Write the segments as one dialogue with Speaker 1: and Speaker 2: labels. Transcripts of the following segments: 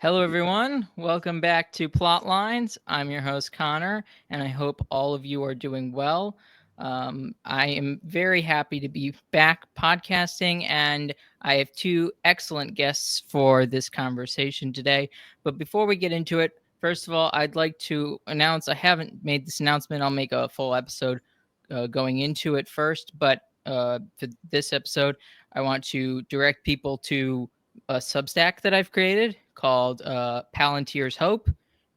Speaker 1: Hello, everyone. Welcome back to Plotlines. I'm your host, Connor, and I hope all of you are doing well. I am very happy to be back podcasting, and I have two excellent guests for this conversation today. But before we get into it, first of all, I'd like to announce I haven't made this announcement. I'll make a full episode going into it first, but for this episode, I want to direct people to a Substack that I've created called Palantir's Hope,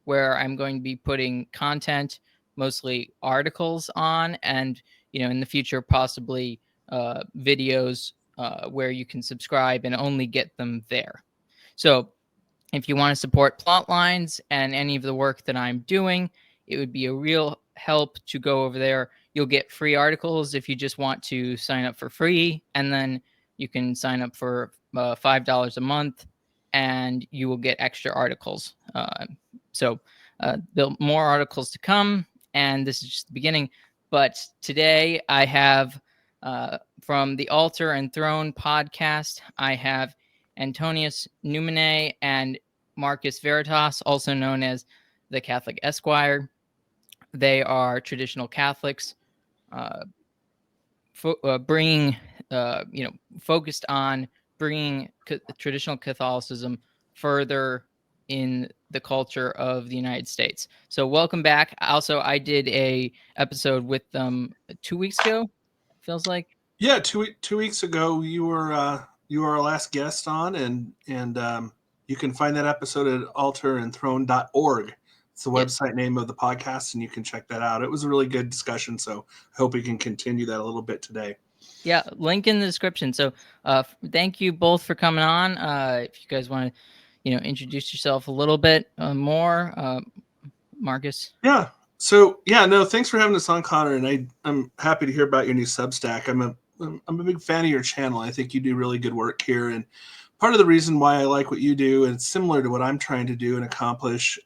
Speaker 1: where I'm going to be putting content, mostly articles on, and in the future possibly videos where you can subscribe and only get them there. So if you want to support Plotlines and any of the work that I'm doing, it would be a real help to go over there. You'll get free articles if you just want to sign up for free, and then you can sign up for $5 a month, and you will get extra articles. So there'll more articles to come, and this is just the beginning. But today I have from the Altar and Throne podcast, I have Antonius Numene and Marcus Veritas, also known as the Catholic Esquire. They are traditional Catholics, bringing, focused on bringing traditional Catholicism further in the culture of the United States. So welcome back. Also, I did a episode with them 2 weeks ago. Feels like.
Speaker 2: Yeah, two weeks ago you were our last guest on, and you can find that episode at altarandthrone.org. It's the website name of the podcast, and you can check that out. It was a really good discussion, so I hope we can continue that a little bit today.
Speaker 1: Yeah, link in the description. So thank you both for coming on. If you guys want to, introduce yourself a little bit more, Marcus.
Speaker 2: Yeah. So yeah, no, thanks for having us on, Connor, and I'm happy to hear about your new Substack. I'm a big fan of your channel. I think you do really good work here, and part of the reason why I like what you do, and it's similar to what I'm trying to do and accomplish,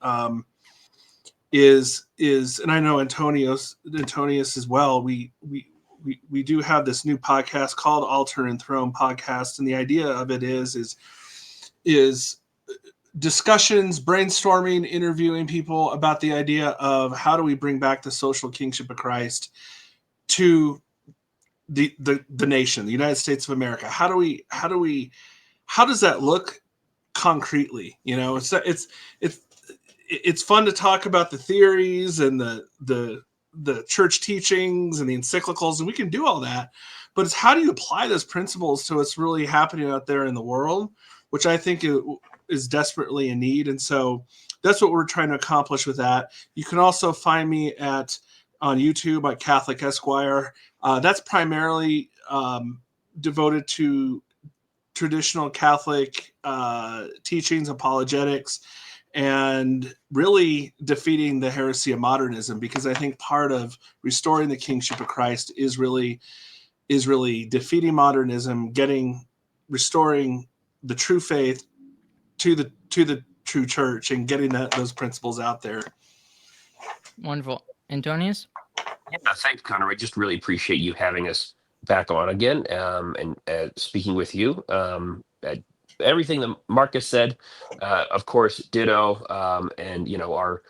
Speaker 2: is and I know Antonius as well. We do have this new podcast called Altar and Throne Podcast, and the idea of it is discussions, brainstorming, interviewing people about the idea of how do we bring back the social kingship of Christ to the nation, the United States of America. How does that look concretely? It's fun to talk about the theories and the church teachings and the encyclicals, and we can do all that, but it's how do you apply those principles to what's really happening out there in the world, which I think is desperately in need. And so that's what we're trying to accomplish with that. You can also find me on YouTube at Catholic Esquire. That's primarily devoted to traditional Catholic teachings, apologetics, and really defeating the heresy of modernism, because I think part of restoring the kingship of Christ is really defeating modernism, restoring the true faith to the true church, and getting those principles out there.
Speaker 1: Wonderful. Antonius?
Speaker 3: Yeah, thanks, Connor. I just really appreciate you having us back on again, and speaking with you. Everything that Marcus said, of course, ditto. And our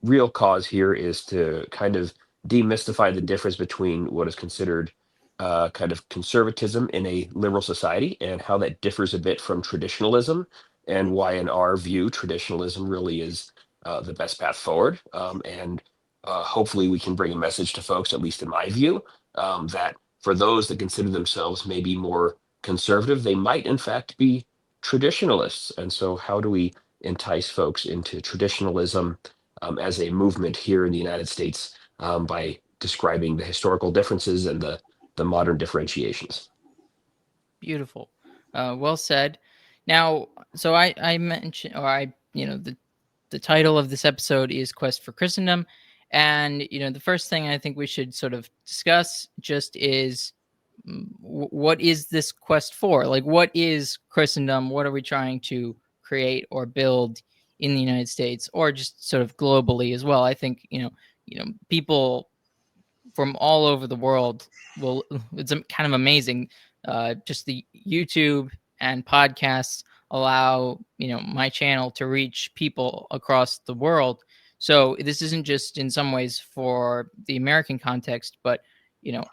Speaker 3: real cause here is to kind of demystify the difference between what is considered kind of conservatism in a liberal society and how that differs a bit from traditionalism, and why, in our view, traditionalism really is the best path forward. And hopefully we can bring a message to folks, at least in my view, that for those that consider themselves maybe more conservative, they might in fact be traditionalists. And so how do we entice folks into traditionalism as a movement here in the United States, by describing the historical differences and the modern differentiations?
Speaker 1: Beautiful. Well said. Now, so I mentioned, or the title of this episode is Quest for Christendom. And, the first thing I think we should sort of discuss just is what is this quest for? Like, what is Christendom? What are we trying to create or build in the United States, or just sort of globally as well? I think, people from all over the world it's kind of amazing. Just the YouTube and podcasts allow, my channel to reach people across the world. So this isn't just in some ways for the American context, but,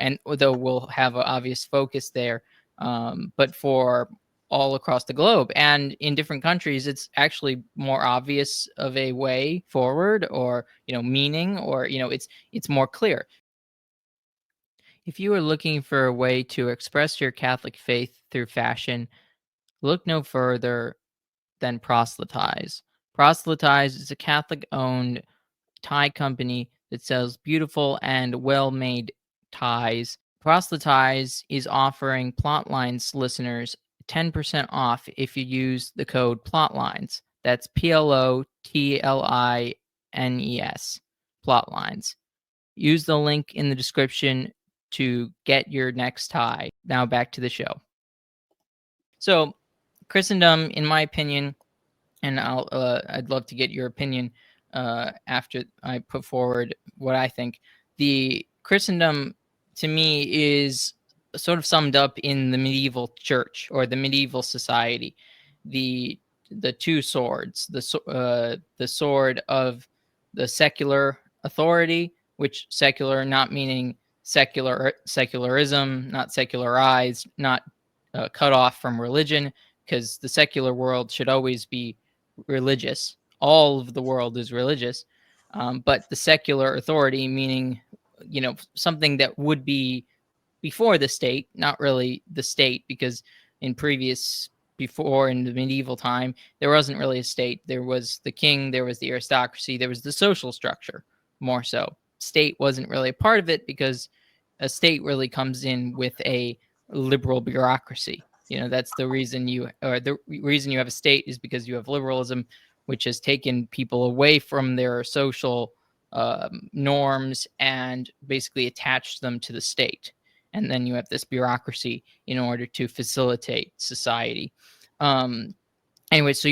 Speaker 1: and although we'll have an obvious focus there, but for all across the globe. And in different countries, it's actually more obvious of a way forward, or, meaning, or, it's more clear. If you are looking for a way to express your Catholic faith through fashion, look no further than ProselyTies. ProselyTies is a Catholic-owned tie company that sells beautiful and well-made ties. ProselyTies is offering Plotlines listeners 10% off if you use the code Plotlines. That's PLOTLINES. Plotlines. Use the link in the description to get your next tie. Now back to the show. So, Christendom, in my opinion, and I'd love to get your opinion after I put forward what I think. The Christendom, to me, is sort of summed up in the medieval church or the medieval society. The two swords, the sword of the secular authority, which secular not meaning secularism, not secularized, not cut off from religion, because the secular world should always be religious. All of the world is religious, but the secular authority, meaning, something that would be before the state, not really the state, because before in the medieval time, there wasn't really a state. There was the king, there was the aristocracy, there was the social structure, more so. State wasn't really a part of it, because a state really comes in with a liberal bureaucracy. That's the reason you have a state, is because you have liberalism, which has taken people away from their social norms and basically attached them to the state. And then you have this bureaucracy in order to facilitate society. Anyway, so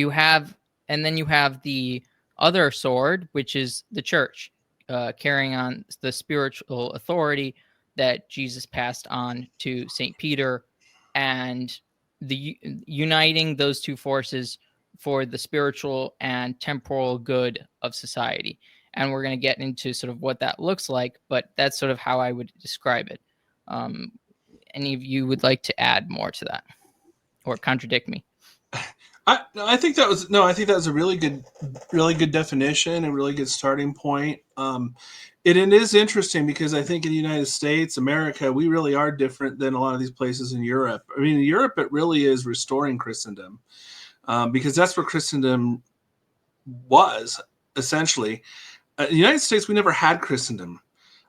Speaker 1: then you have the other sword, which is the church, carrying on the spiritual authority that Jesus passed on to St. Peter, and uniting those two forces for the spiritual and temporal good of society. And we're going to get into sort of what that looks like, but that's sort of how I would describe it. Any of you would like to add more to that or contradict me?
Speaker 2: I think that was a really good definition and really good starting point. It is interesting because I think in the United States, America, we really are different than a lot of these places in Europe. I mean, in Europe, it really is restoring Christendom, because that's where Christendom was essentially. In the United States, we never had Christendom.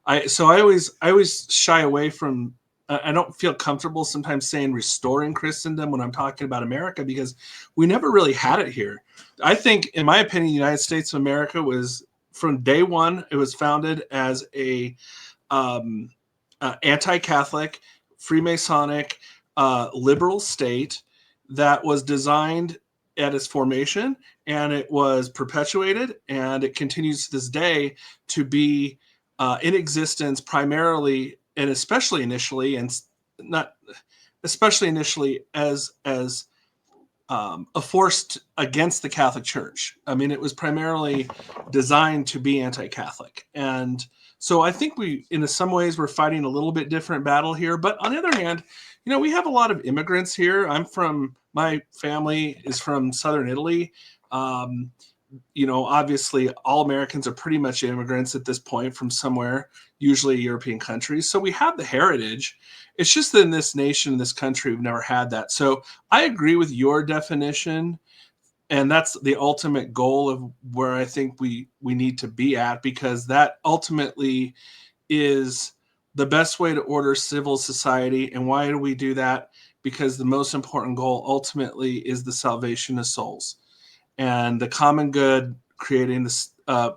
Speaker 2: I always shy away from. I don't feel comfortable sometimes saying restoring Christendom when I'm talking about America, because we never really had it here. I think, in my opinion, the United States of America was, from day one, it was founded as a anti-Catholic, Freemasonic, liberal state that was designed at its formation, and it was perpetuated, and it continues to this day to be in existence primarily, and especially initially, and not especially initially, as a force against the Catholic Church. I mean, it was primarily designed to be anti-Catholic, and so I think in some ways, we're fighting a little bit different battle here. But on the other hand, we have a lot of immigrants here. My family is from Southern Italy. Obviously all Americans are pretty much immigrants at this point from somewhere, usually a European country. So we have the heritage. It's just that in this nation, in this country, we've never had that. So I agree with your definition. And that's the ultimate goal of where I think we need to be at, because that ultimately is the best way to order civil society. And why do we do that? Because the most important goal ultimately is the salvation of souls and the common good, creating this a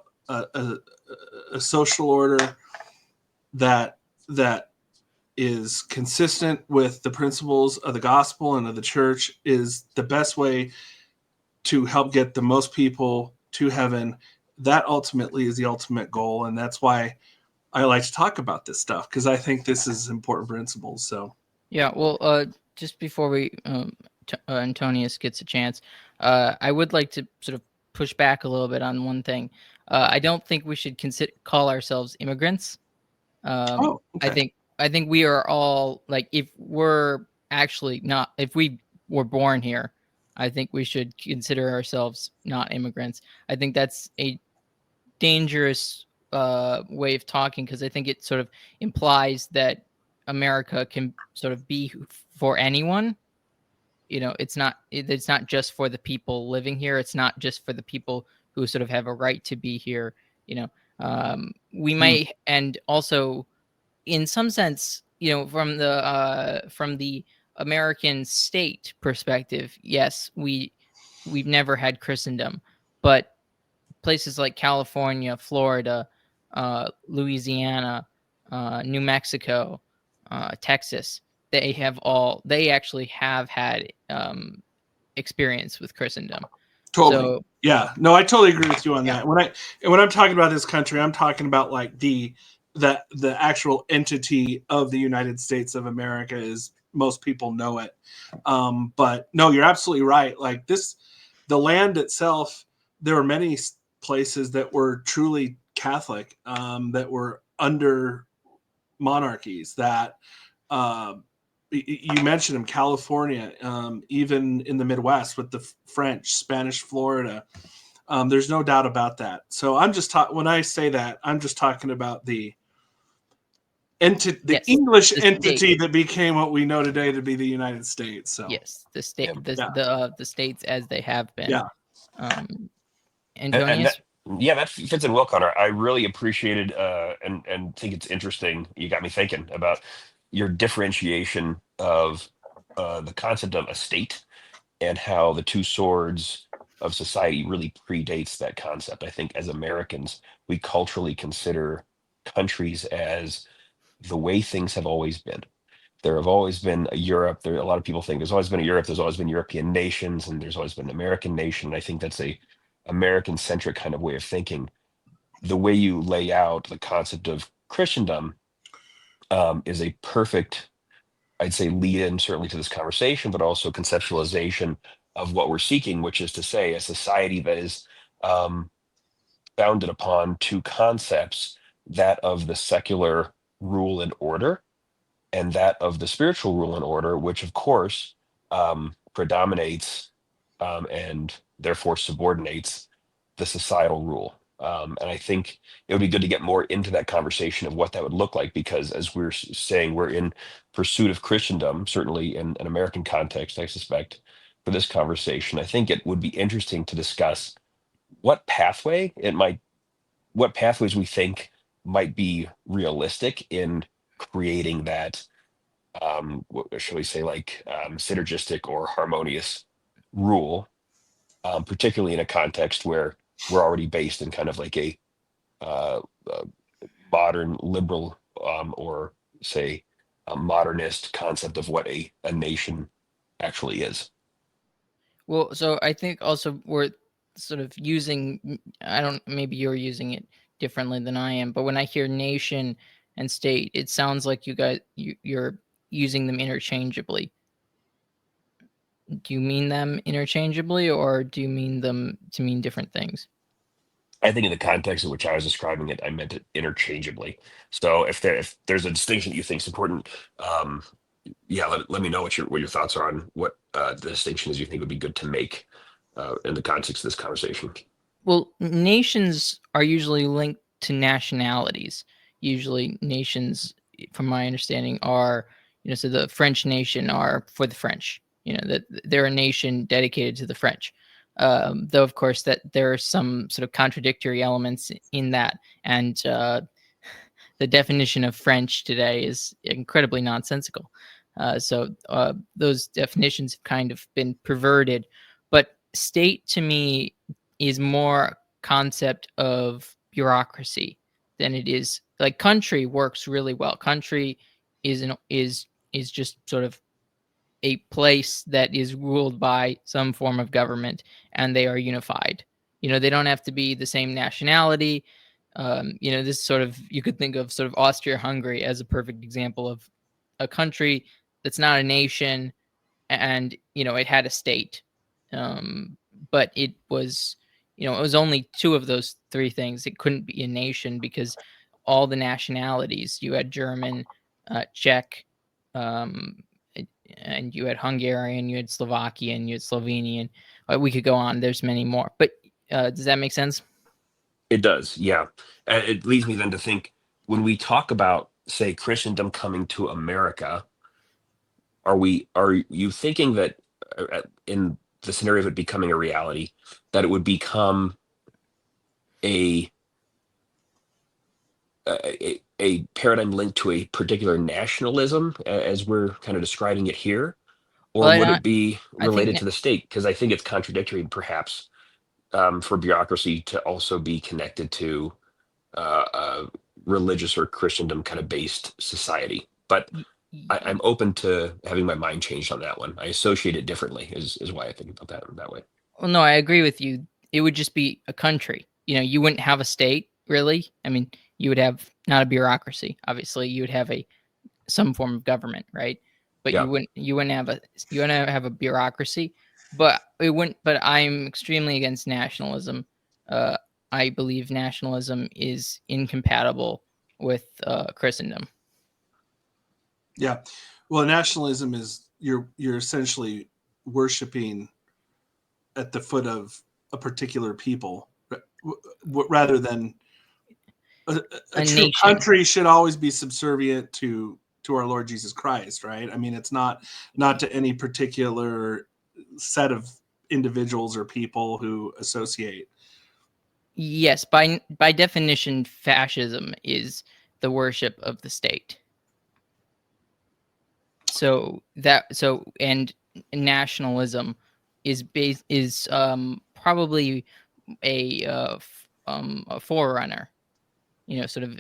Speaker 2: social order that is consistent with the principles of the gospel and of the church, is the best way to help get the most people to heaven. That ultimately is the ultimate goal, and that's why I like to talk about this stuff, because I think this is important principles. So
Speaker 1: Yeah, well, just before we Antonius gets a chance, I would like to sort of push back a little bit on one thing. I don't think we should call ourselves immigrants.
Speaker 2: Oh, okay.
Speaker 1: I think we are all like, if we're actually not, if we were born here, I think we should consider ourselves not immigrants. I think that's a dangerous way of talking, because I think it sort of implies that America can sort of be for anyone. It's not just for the people living here. It's not just for the people who sort of have a right to be here. We
Speaker 2: Hmm.
Speaker 1: might, and also in some sense, from the American state perspective, yes, we've never had Christendom, but places like California, Florida, Louisiana, New Mexico, Texas, they actually have had experience with Christendom.
Speaker 2: Totally.
Speaker 1: So
Speaker 2: Yeah. No, I totally agree with you on
Speaker 1: yeah,
Speaker 2: that. When I'm talking about this country, I'm talking about like the actual entity of the United States of America, as most people know it. But no, you're absolutely right. Like the land itself, there were many places that were truly Catholic, that were under monarchies that, um, you mentioned them, California, even in the Midwest with the French, Spanish Florida. There's no doubt about that. So when I say that, I'm just talking about the
Speaker 1: yes,
Speaker 2: English
Speaker 1: the state,
Speaker 2: entity that became what we know today to be the United States. So
Speaker 1: yes, the state,
Speaker 3: Yeah.
Speaker 2: yeah,
Speaker 1: the states as they have been.
Speaker 2: yeah,
Speaker 1: Um,
Speaker 3: And that,
Speaker 1: Antonius,
Speaker 3: yeah, that fits in well, Connor. I really appreciated and think it's interesting. You got me thinking about your differentiation of the concept of a state and how the two swords of society really predates that concept. I think as Americans, we culturally consider countries as the way things have always been. There have always been a Europe. There, a lot of people think there's always been a Europe. There's always been European nations, and there's always been an American nation. I think that's a American centric kind of way of thinking. The way you lay out the concept of Christendom is a perfect, I'd say, lead in certainly to this conversation, but also conceptualization of what we're seeking, which is to say a society that is um, founded upon two concepts, that of the secular rule and order and that of the spiritual rule and order, which of course predominates and therefore subordinates the societal rule. And I think it would be good to get more into that conversation of what that would look like, because as we're saying, we're in pursuit of Christendom, certainly in an American context, I suspect, for this conversation. I think it would be interesting to discuss what pathway it might, what pathways we think might be realistic in creating that what shall we say, like synergistic or harmonious rule, particularly in a context where we're already based in kind of like a uh, uh, modern liberal or say a modernist concept of what a nation actually is.
Speaker 1: well, so I think also we're sort of using, I don't, maybe you're using it differently than I am, but when I hear nation and state, it sounds like you're using them interchangeably. Do you mean them interchangeably, or do you mean them to mean different things?
Speaker 3: I think in the context in which I was describing it, I meant it interchangeably. So if there's a distinction that you think is important, um, yeah, let me know what your thoughts are on what the distinction is you think would be good to make in the context of this conversation.
Speaker 1: Well, nations are usually linked to nationalities. Usually, nations, from my understanding, are, so the French nation are for the French. That they're a nation dedicated to the French. Though, of course, that there are some sort of contradictory elements in that, and the definition of French today is incredibly nonsensical. So those definitions have kind of been perverted. But state to me is more concept of bureaucracy than it is, like, country works really well. Country is just sort of a place that is ruled by some form of government, and they are unified. They don't have to be the same nationality. This sort of, you could think of sort of Austria-Hungary as a perfect example of a country that's not a nation, and it had a state, but it was it was only two of those three things. It couldn't be a nation because all the nationalities, you had German, Czech, um, and you had Hungarian, you had Slovakian, you had Slovenian. We could go on. There's many more, but does that make sense?
Speaker 3: It does, yeah. And it leads me then to think, when we talk about, say, Christendom coming to America, are you thinking that in the scenario of it becoming a reality, that it would become a a paradigm linked to a particular nationalism, as we're kind of describing it here, or
Speaker 1: Well,
Speaker 3: would it be
Speaker 1: I think
Speaker 3: related to the state? Because I think it's contradictory, perhaps, for bureaucracy to also be connected to a religious or Christendom kind of based society. But I'm open to having my mind changed on that one. I associate it differently, is why I think about that way.
Speaker 1: Well, no, I agree with you. It would just be a country. You wouldn't have a state, really. I mean, you would have not a bureaucracy. Obviously, you would have some form of government, right? But
Speaker 3: Yeah.
Speaker 1: you wouldn't have a bureaucracy. But it wouldn't. But I'm extremely against nationalism. Uh, I believe nationalism is incompatible with Christendom.
Speaker 2: Yeah. Well, nationalism is you're essentially worshiping at the foot of a particular people rather than a
Speaker 1: A
Speaker 2: true
Speaker 1: nation.
Speaker 2: country should always be subservient to our Lord Jesus Christ, right? I mean, it's not to any particular set of individuals or people who associate.
Speaker 1: Yes, by definition, fascism is the worship of the state. And nationalism is probably a forerunner. Sort of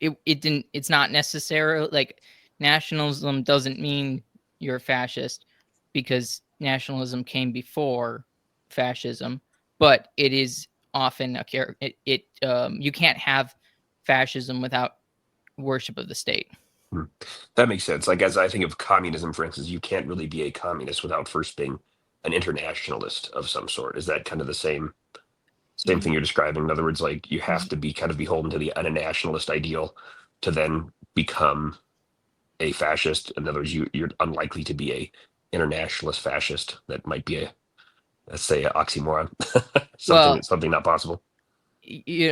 Speaker 1: it's not necessarily like nationalism doesn't mean you're a fascist, because nationalism came before fascism, but it is often you can't have fascism without worship of the state.
Speaker 3: That makes sense. Like, as I think of communism, for instance, you can't really be a communist without first being an internationalist of some sort. Is that kind of the same thing you're describing? In other words, like, you have to be kind of beholden to the nationalist ideal to then become a fascist. In other words, you're unlikely to be a internationalist fascist. That might be let's say, an oxymoron.
Speaker 1: Well,
Speaker 3: something not possible.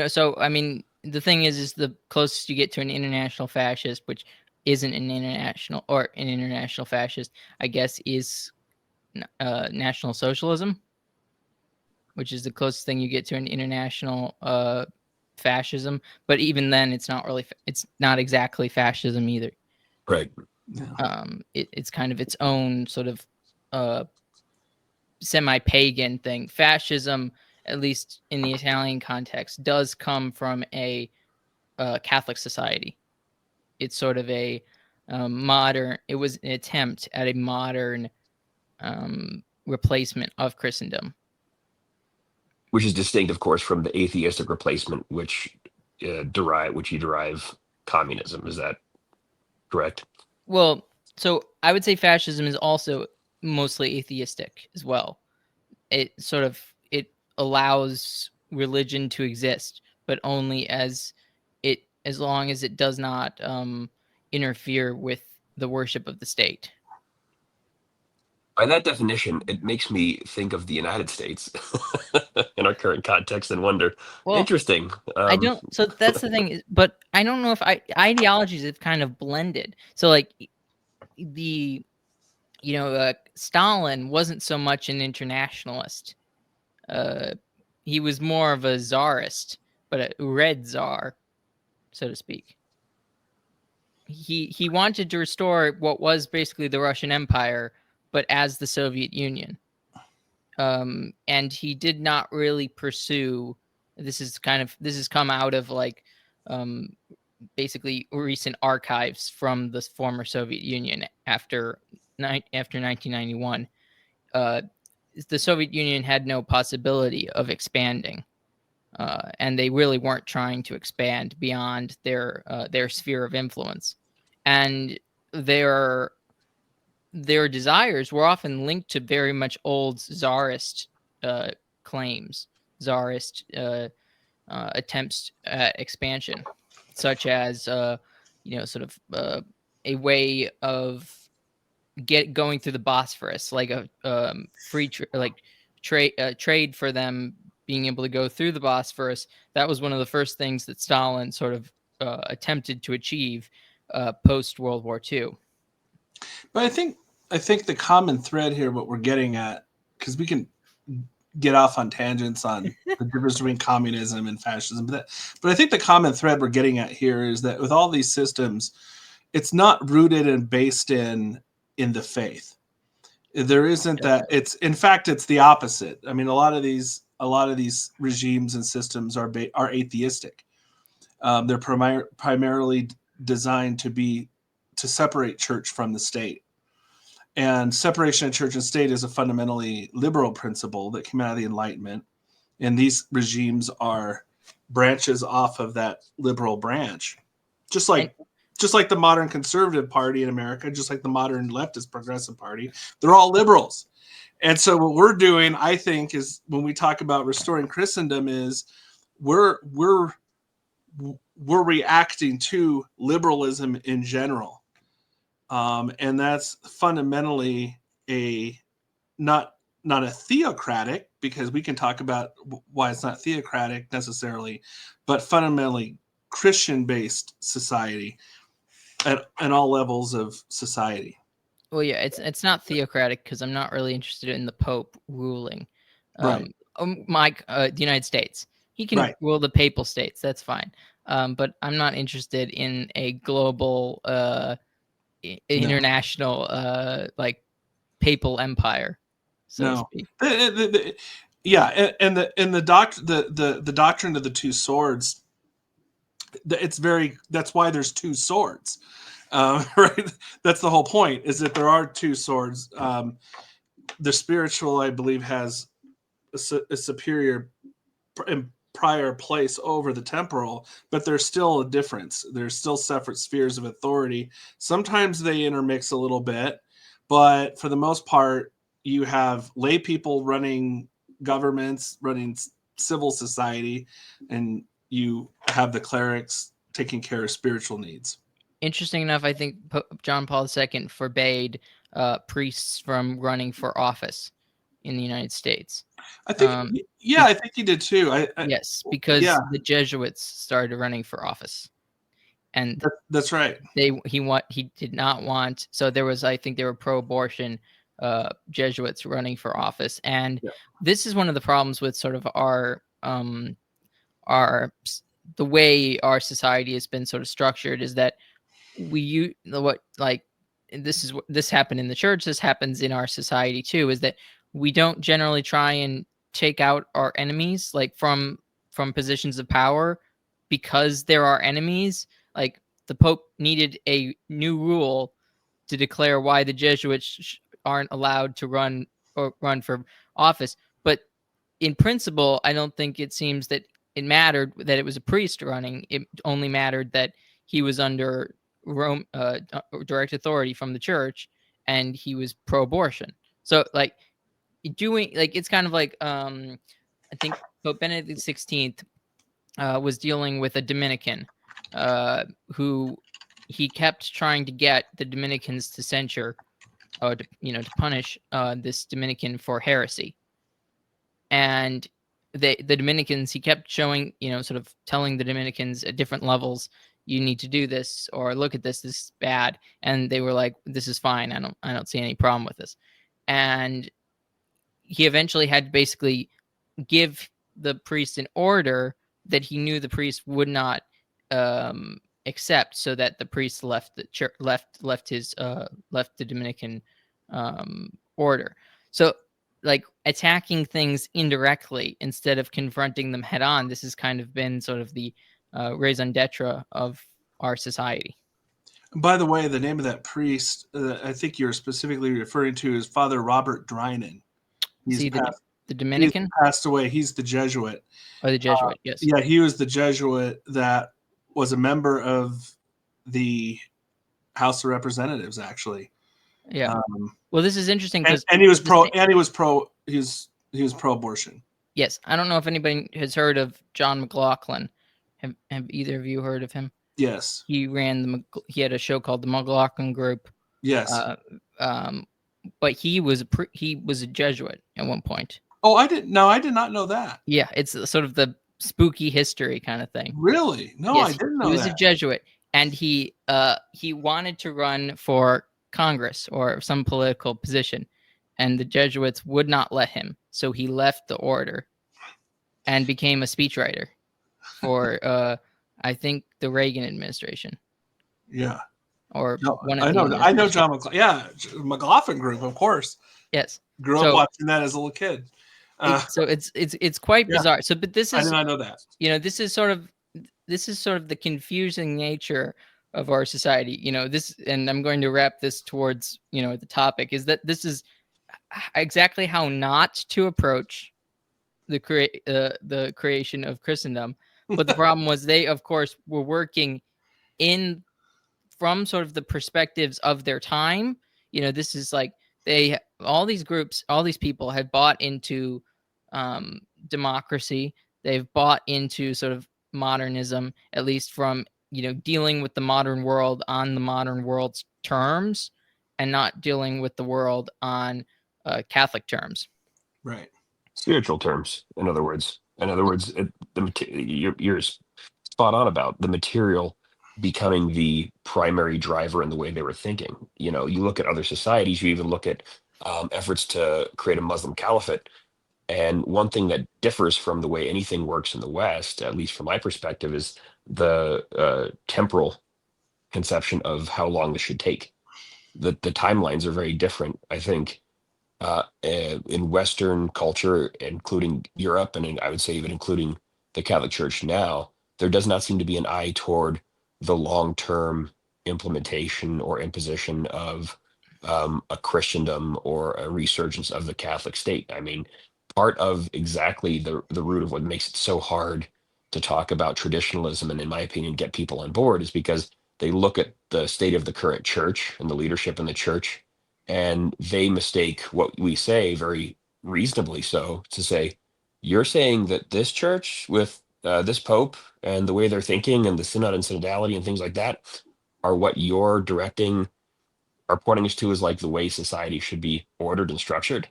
Speaker 1: so I mean, the thing is the closest you get to an international fascist, which isn't an international fascist, I guess, is National Socialism, which is the closest thing you get to an international fascism. But even then, it's not exactly fascism either.
Speaker 3: Right.
Speaker 2: Yeah.
Speaker 1: It's kind of its own sort of semi-pagan thing. Fascism, at least in the Italian context, does come from a Catholic society. It's sort of a modern. It was an attempt at a modern replacement of Christendom.
Speaker 3: Which is distinct, of course, from the atheistic replacement, which you derive communism. Is that correct?
Speaker 1: Well, so I would say fascism is also mostly atheistic as well. It allows religion to exist, but only as long as it does not interfere with the worship of the state.
Speaker 3: By that definition, it makes me think of the United States in our current context and wonder.
Speaker 1: Well,
Speaker 3: Interesting.
Speaker 1: I don't. So that's the thing. But I don't know if ideologies have kind of blended. So like the Stalin wasn't so much an internationalist. He was more of a czarist, but a red czar, so to speak. He wanted to restore what was basically the Russian Empire, but as the Soviet Union. And he did not really pursue. This has come out of like basically recent archives from the former Soviet Union after 1991. The Soviet Union had no possibility of expanding, and they really weren't trying to expand beyond their sphere of influence. And their their desires were often linked to very much old Tsarist claims, Tsarist attempts at expansion, such as sort of a way of going through the Bosphorus, like a free trade for them being able to go through the Bosphorus. That was one of the first things that Stalin sort of attempted to achieve post World War II.
Speaker 2: But I think the common thread here, what we're getting at, because we can get off on tangents on the difference between communism and fascism, but I think the common thread we're getting at here is that with all these systems, it's not rooted and based in the faith. There isn't that. It's, in fact, it's the opposite. I mean, a lot of these regimes and systems are atheistic. They're primarily designed to separate church from the state. And separation of church and state is a fundamentally liberal principle that came out of the Enlightenment. And these regimes are branches off of that liberal branch. Just like the modern conservative party in America, just like the modern leftist progressive party, they're all liberals. And so what we're doing, I think, is when we talk about restoring Christendom, is we're reacting to liberalism in general. And that's fundamentally not a theocratic, because we can talk about why it's not theocratic necessarily, but fundamentally Christian-based society at all levels of society.
Speaker 1: Well, yeah, it's not theocratic because I'm not really interested in the Pope ruling.
Speaker 2: Right.
Speaker 1: The United States, he can rule the papal states. That's fine. But I'm not interested in a global, international, like papal empire, so to speak.
Speaker 2: Yeah, and the doctrine of the two swords. That's why there's two swords, right? That's the whole point, is that there are two swords. The spiritual, I believe, has a superior and prior place over the temporal, but there's still a difference. There's still separate spheres of authority. Sometimes they intermix a little bit, but for the most part, you have lay people running governments, running civil society, and you have the clerics taking care of spiritual needs.
Speaker 1: Interesting enough, I think John Paul II forbade priests from running for office in the United States.
Speaker 2: I think, I think he did too.
Speaker 1: Yes, because the Jesuits started running for office, and
Speaker 2: that's right.
Speaker 1: He did not want. So there was, I think, there were pro-abortion Jesuits running for office, and this is one of the problems with sort of the way our society has been sort of structured, is that this happened in the church, this happens in our society too, is that we don't generally try and take out our enemies, like from positions of power, because there are enemies. Like the Pope needed a new rule to declare why the Jesuits aren't allowed to run for office. But in principle, I don't think it seems that it mattered that it was a priest running. It only mattered that he was under Rome direct authority from the church, and he was pro-abortion. So it's kind of like I think Pope Benedict XVI was dealing with a Dominican who he kept trying to get the Dominicans to censure, to punish this Dominican for heresy. And the Dominicans, he kept showing, sort of telling the Dominicans at different levels, you need to do this, or look at this is bad. And they were like, this is fine. I don't see any problem with this. And he eventually had to basically give the priest an order that he knew the priest would not accept, so that the priest left the church, left the Dominican order. So, like, attacking things indirectly instead of confronting them head on, this has kind of been sort of the raison d'etre of our society.
Speaker 2: By the way, the name of that priest, I think you're specifically referring to, is Father Robert Drinan.
Speaker 1: The Dominican?
Speaker 2: He's passed away. He's the Jesuit.
Speaker 1: Or the Jesuit, yes.
Speaker 2: Yeah, he was the Jesuit that was a member of the House of Representatives, actually.
Speaker 1: Yeah.
Speaker 2: Um,
Speaker 1: Well, this is interesting because
Speaker 2: and he was pro-abortion.
Speaker 1: Yes, I don't know if anybody has heard of John McLaughlin. Have either of you heard of him?
Speaker 2: Yes.
Speaker 1: He had a show called the McLaughlin Group.
Speaker 2: Yes.
Speaker 1: Uh, um, but he was a Jesuit at one point.
Speaker 2: Oh, I did not know that.
Speaker 1: Yeah, it's sort of the spooky history kind of thing.
Speaker 2: Really? No, I
Speaker 1: Yes,
Speaker 2: didn't
Speaker 1: he
Speaker 2: know
Speaker 1: was a
Speaker 2: that.
Speaker 1: Jesuit, and he wanted to run for Congress or some political position, and the Jesuits would not let him. So he left the order and became a speechwriter for I think the Reagan administration
Speaker 2: Yeah.
Speaker 1: or
Speaker 2: No,
Speaker 1: one of
Speaker 2: I
Speaker 1: the
Speaker 2: know. I know
Speaker 1: administrations.
Speaker 2: John McLaughlin. Yeah, McLaughlin Group, of course.
Speaker 1: Yes.
Speaker 2: Grew up
Speaker 1: So
Speaker 2: watching that as a little kid.
Speaker 1: it's quite
Speaker 2: Yeah.
Speaker 1: bizarre. So, but this
Speaker 2: I
Speaker 1: is,
Speaker 2: did not know that.
Speaker 1: this is sort of the confusing nature of our society. This, and I'm going to wrap this towards the topic, is that this is exactly how not to approach the creation of Christendom. But the problem was they, of course, were working in from sort of the perspectives of their time. This is like all these groups, all these people have bought into democracy. They've bought into sort of modernism, at least from dealing with the modern world on the modern world's terms, and not dealing with the world on Catholic terms.
Speaker 2: Right.
Speaker 3: Spiritual terms, in other words. You're spot on about the material becoming the primary driver in the way they were thinking. You look at other societies, you even look at efforts to create a Muslim caliphate. And one thing that differs from the way anything works in the West, at least from my perspective, is the temporal conception of how long this should take. The timelines are very different, I think, in Western culture, including Europe, and I would say even including the Catholic Church now. There does not seem to be an eye toward the long-term implementation or imposition of a Christendom or a resurgence of the Catholic state. I mean, part of exactly the root of what makes it so hard to talk about traditionalism and, in my opinion, get people on board is because they look at the state of the current church and the leadership in the church, and they mistake what we say, very reasonably so, to say, you're saying that this church with this pope and the way they're thinking and the synod and synodality and things like that are what you're directing, are pointing us to as like the way society should be ordered and structured.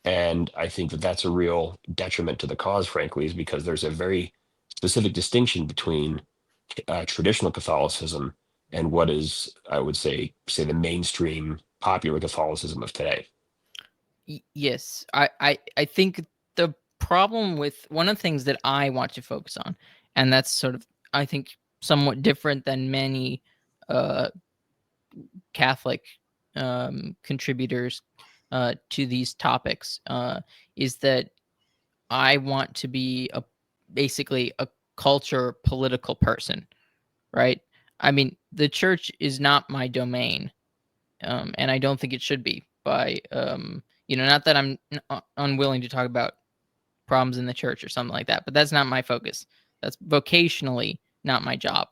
Speaker 3: And I think that that's a real detriment to the cause, frankly, is because there's a very specific distinction between traditional Catholicism and what is, I would say the mainstream popular Catholicism of today.
Speaker 1: Yes, I think the problem with one of the things that I want to focus on, and that's sort of, I think, somewhat different than many uh, Catholic contributors to these topics, is that I want to be basically a culture political person, right? I mean, the church is not my domain, and I don't think it should be. Not that I'm unwilling to talk about problems in the church or something like that, but that's not my focus. That's vocationally not my job.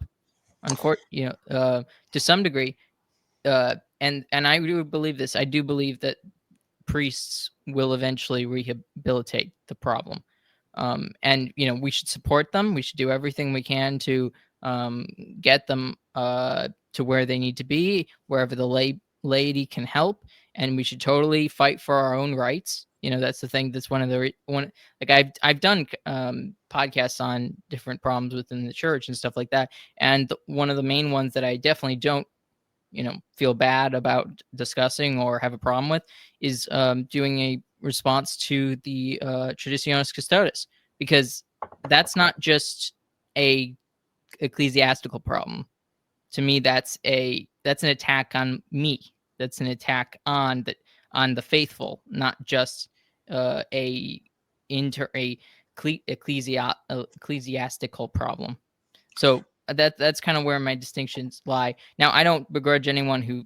Speaker 1: To some degree, and I do believe this. I do believe that priests will eventually rehabilitate the problem. And we should support them. We should do everything we can to get them to where they need to be, wherever the laity can help. And we should totally fight for our own rights. That's the thing. That's one of the one. Like I've done podcasts on different problems within the church and stuff like that. And one of the main ones that I definitely don't feel bad about discussing or have a problem with is doing a response to the Traditionis Custodes, because that's not just a ecclesiastical problem. To me, that's an attack on me. That's an attack on the faithful, not just a ecclesiastical problem. So that's kind of where my distinctions lie. Now, I don't begrudge anyone who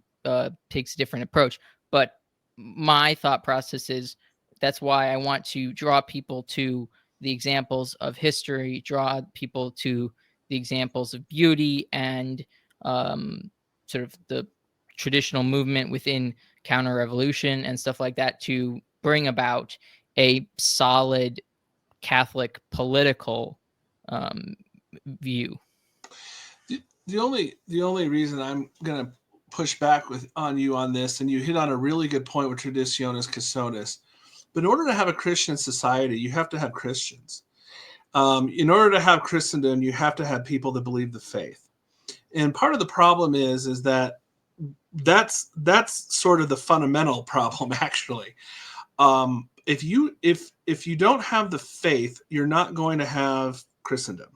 Speaker 1: takes a different approach, but my thought process is that's why I want to draw people to the examples of history, draw people to the examples of beauty and sort of the traditional movement within counter-revolution and stuff like that to bring about a solid Catholic political view.
Speaker 2: The only reason I'm gonna push back on you on this, and you hit on a really good point with Traditionis Custodes, but in order to have a Christian society, you have to have Christians. In order to have Christendom, you have to have people that believe the faith. And part of the problem is that that's sort of the fundamental problem, actually. If you don't have the faith, you're not going to have Christendom.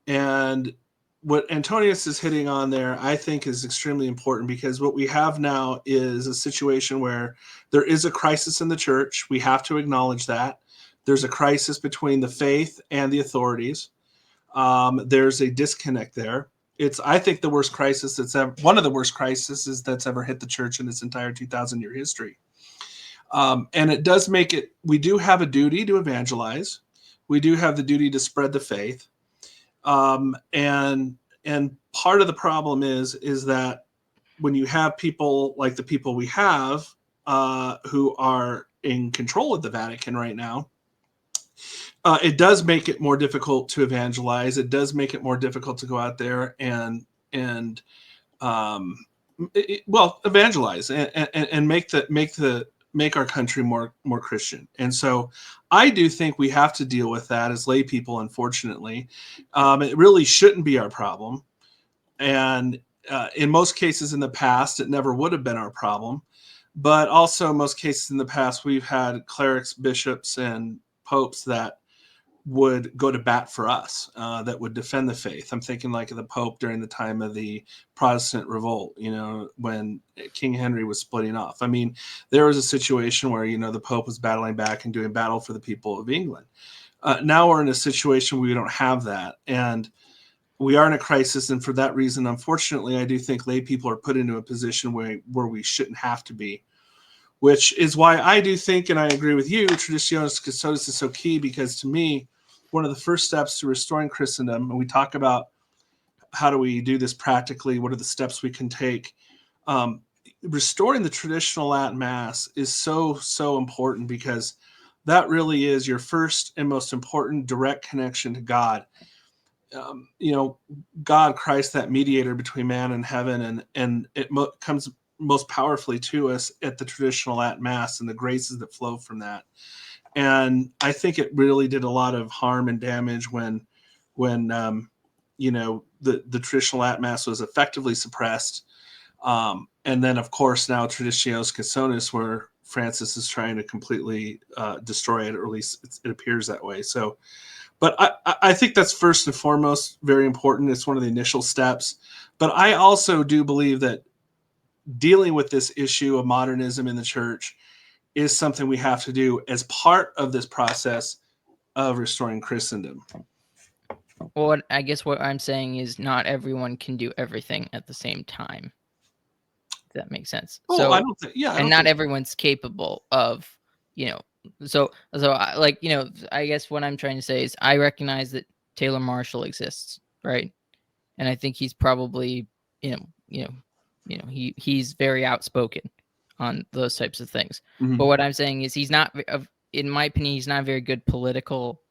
Speaker 2: And what Antonius is hitting on there, I think, is extremely important, because what we have now is a situation where there is a crisis in the church. We have to acknowledge that. There's a crisis between the faith and the authorities. There's a disconnect there. It's, I think, the worst crisis that's ever, one of the worst crises that's ever hit the church in its entire 2,000-year history. And it does make it, we do have a duty to evangelize. We do have the duty to spread the faith. And part of the problem is that when you have people like the people we have, who are in control of the Vatican right now, it does make it more difficult to evangelize. It does make it more difficult to go out there and evangelize and make our country more Christian. And so I do think we have to deal with that as lay people, unfortunately. It really shouldn't be our problem. And in most cases in the past, it never would have been our problem. But also in most cases in the past, we've had clerics, bishops, and popes that would go to bat for us, that would defend the faith. I'm thinking like of the Pope during the time of the Protestant revolt, when King Henry was splitting off. I mean, there was a situation where, the Pope was battling back and doing battle for the people of England. Now we're in a situation where we don't have that. And we are in a crisis. And for that reason, unfortunately, I do think lay people are put into a position where we shouldn't have to be. Which is why I do think, and I agree with you, Traditionis Custodes is so key, because to me, one of the first steps to restoring Christendom, and we talk about how do we do this practically, what are the steps we can take, restoring the traditional Latin Mass is so, so important, because that really is your first and most important direct connection to God. God, Christ, that mediator between man and heaven, and it comes most powerfully to us at the traditional Latin Mass and the graces that flow from that. And I think it really did a lot of harm and damage when the traditional Latin Mass was effectively suppressed. And then, of course, now Traditionis Custodes, where Francis is trying to completely destroy it, or at least it appears that way. So, but I think that's first and foremost very important. It's one of the initial steps. But I also do believe that dealing with this issue of modernism in the church is something we have to do as part of this process of restoring Christendom.
Speaker 1: Well, I guess what I'm saying is not everyone can do everything at the same time. If that makes sense.
Speaker 2: Oh,
Speaker 1: so
Speaker 2: I don't think, yeah,
Speaker 1: and not everyone's capable of, so I guess what I'm trying to say is I recognize that Taylor Marshall exists, right? And I think he's probably, he's very outspoken on those types of things.
Speaker 2: Mm-hmm.
Speaker 1: But what I'm saying is he's not, in my opinion, he's not a very good political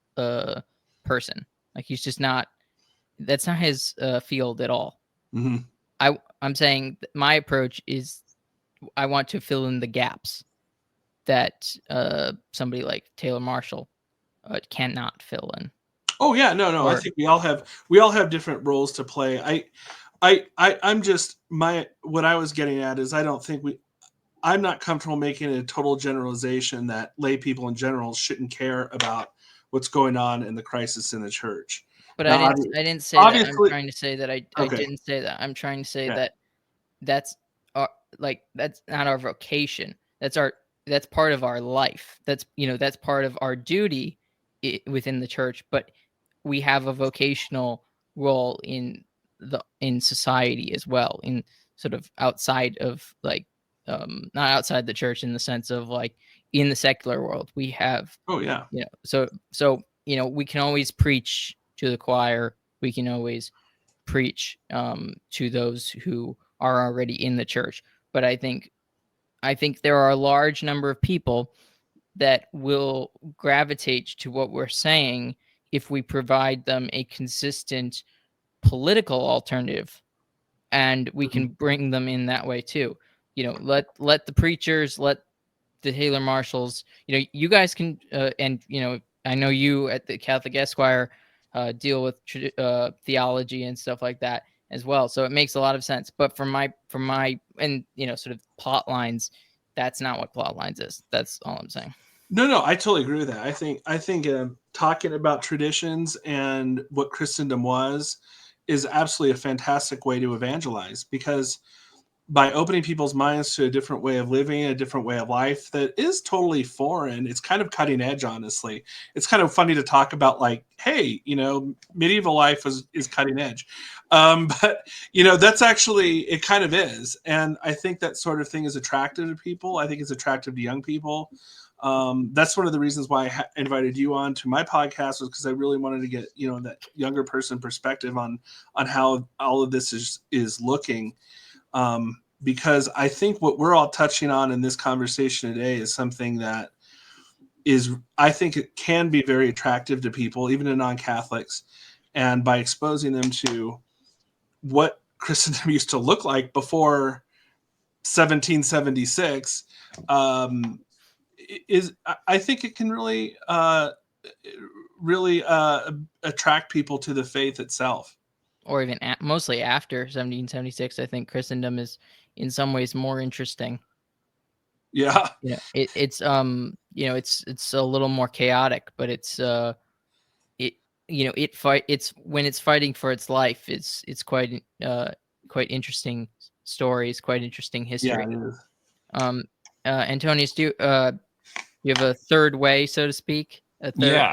Speaker 1: person. Like, he's just not, that's not his field at all.
Speaker 2: Mm-hmm.
Speaker 1: I'm saying my approach is I want to fill in the gaps that somebody like Taylor Marshall cannot fill in.
Speaker 2: Oh yeah, no. I think we all have different roles to play. I'm just, what I was getting at is I'm not comfortable making a total generalization that lay people in general shouldn't care about what's going on in the crisis in the church.
Speaker 1: But
Speaker 2: now,
Speaker 1: I didn't say that. I'm trying to say that I didn't say that. I'm trying to say that that's not our vocation. That's part of our life. That's part of our duty within the church. But we have a vocational role in society as well, in sort of outside of not outside the church in the sense of like in the secular world. We have so we can always preach to the choir. We can always preach to those who are already in the church. But I think I think there are a large number of people that will gravitate to what we're saying if we provide them a consistent political alternative, and we can bring them in that way too. Let the preachers, let the Taylor Marshalls, you guys can, and I know you at the Catholic Esquire deal with theology and stuff like that as well. So it makes a lot of sense. But from my and sort of plot lines, that's not what plot lines is. That's all I'm saying.
Speaker 2: No, I totally agree with that. I think talking about traditions and what Christendom was is absolutely a fantastic way to evangelize, because by opening people's minds to a different way of living, a different way of life that is totally foreign, it's kind of cutting edge, honestly. It's kind of funny to talk about, like, hey, medieval life is cutting edge. But, that's actually, it kind of is. And I think that sort of thing is attractive to people. I think it's attractive to young people. That's one of the reasons why I invited you on to my podcast, was because I really wanted to get, that younger person perspective on how all of this is looking. Because I think what we're all touching on in this conversation today is something that I think it can be very attractive to people, even to non-Catholics. And by exposing them to what Christendom used to look like before 1776, I think it can really, attract people to the faith itself.
Speaker 1: Or even mostly after 1776, I think Christendom is in some ways more interesting.
Speaker 2: Yeah.
Speaker 1: It's it's a little more chaotic, but it's it's when it's fighting for its life, it's quite interesting stories, quite interesting history.
Speaker 2: Yeah, it is.
Speaker 1: Antonius, do you have a third way, so to speak? A third.
Speaker 3: Yeah,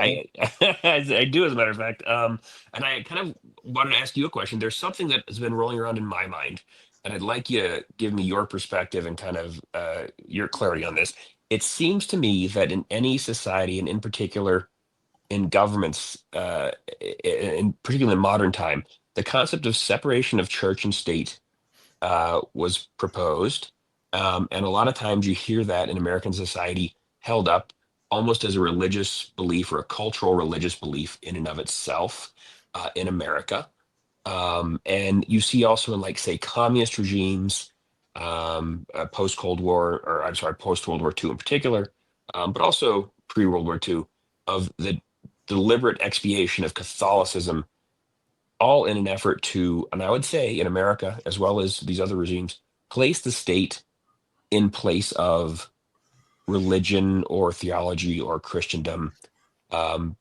Speaker 3: I do, as a matter of fact. And I kind of wanted to ask you a question. There's something that has been rolling around in my mind, and I'd like you to give me your perspective and kind of your clarity on this. It seems to me that in any society, and in particular in governments, in particular in modern time, the concept of separation of church and state was proposed. And a lot of times you hear that in American society held up almost as a religious belief or a cultural religious belief in and of itself in America. And you see also in, like, say, communist regimes, post Cold War, or I'm sorry, post World War II in particular, but also pre World War II, of the deliberate expiation of Catholicism, all in an effort to, and I would say in America as well as these other regimes, place the state in place of religion or theology or Christendom, um,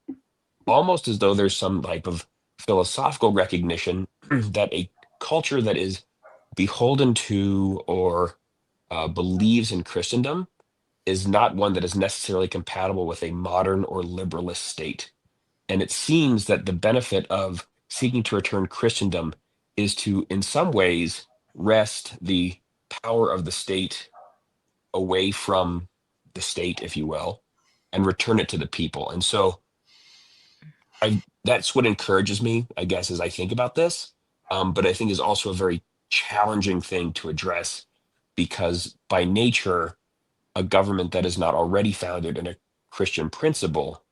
Speaker 3: almost as though there's some type of philosophical recognition that a culture that is beholden to or believes in Christendom is not one that is necessarily compatible with a modern or liberalist state. And it seems that the benefit of seeking to return Christendom is to, in some ways, wrest the power of the state away from the state, if you will, and return it to the people. And so that's what encourages me, I guess, as I think about this. But I think is also a very challenging thing to address, because by nature, a government that is not already founded in a Christian principle,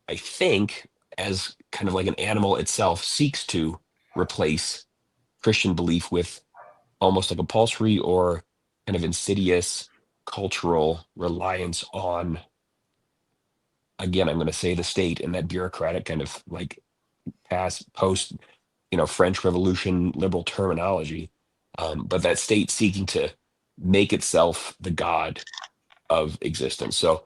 Speaker 3: I think, as kind of like an animal itself, seeks to replace Christian belief with almost a compulsory or kind of insidious cultural reliance on, again, I'm going to say the state, and that bureaucratic kind of like past, post, French Revolution liberal terminology, but that state seeking to make itself the god of existence. So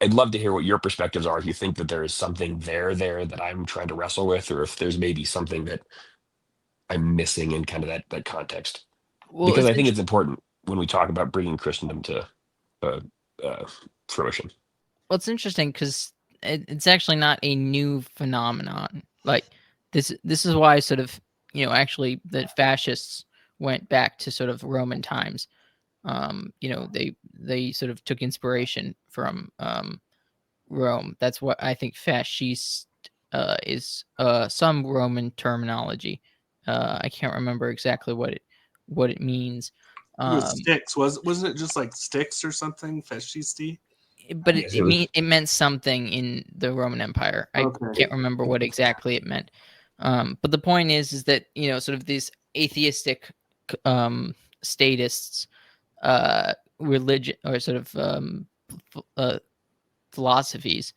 Speaker 3: I'd love to hear what your perspectives are. If you think that there is something there that I'm trying to wrestle with, or if there's maybe something that I'm missing in kind of that context,
Speaker 1: Well,
Speaker 3: because I think it's important when we talk about bringing Christendom to uh, fruition.
Speaker 1: Well, it's interesting because it's actually not a new phenomenon. Like this is why sort of actually the fascists went back to sort of Roman times. They sort of took inspiration from Rome. That's what I think fascist is some Roman terminology. I can't remember exactly what it means.
Speaker 2: With
Speaker 1: Um,
Speaker 2: Styx, wasn't it just like Styx or something? Fescisti?
Speaker 1: but
Speaker 3: Yes, it was.
Speaker 1: it meant something in the Roman Empire. I
Speaker 2: Okay.
Speaker 1: can't remember what exactly it meant. But the point is that, you know, sort of these atheistic statists, religion, or sort of philosophies,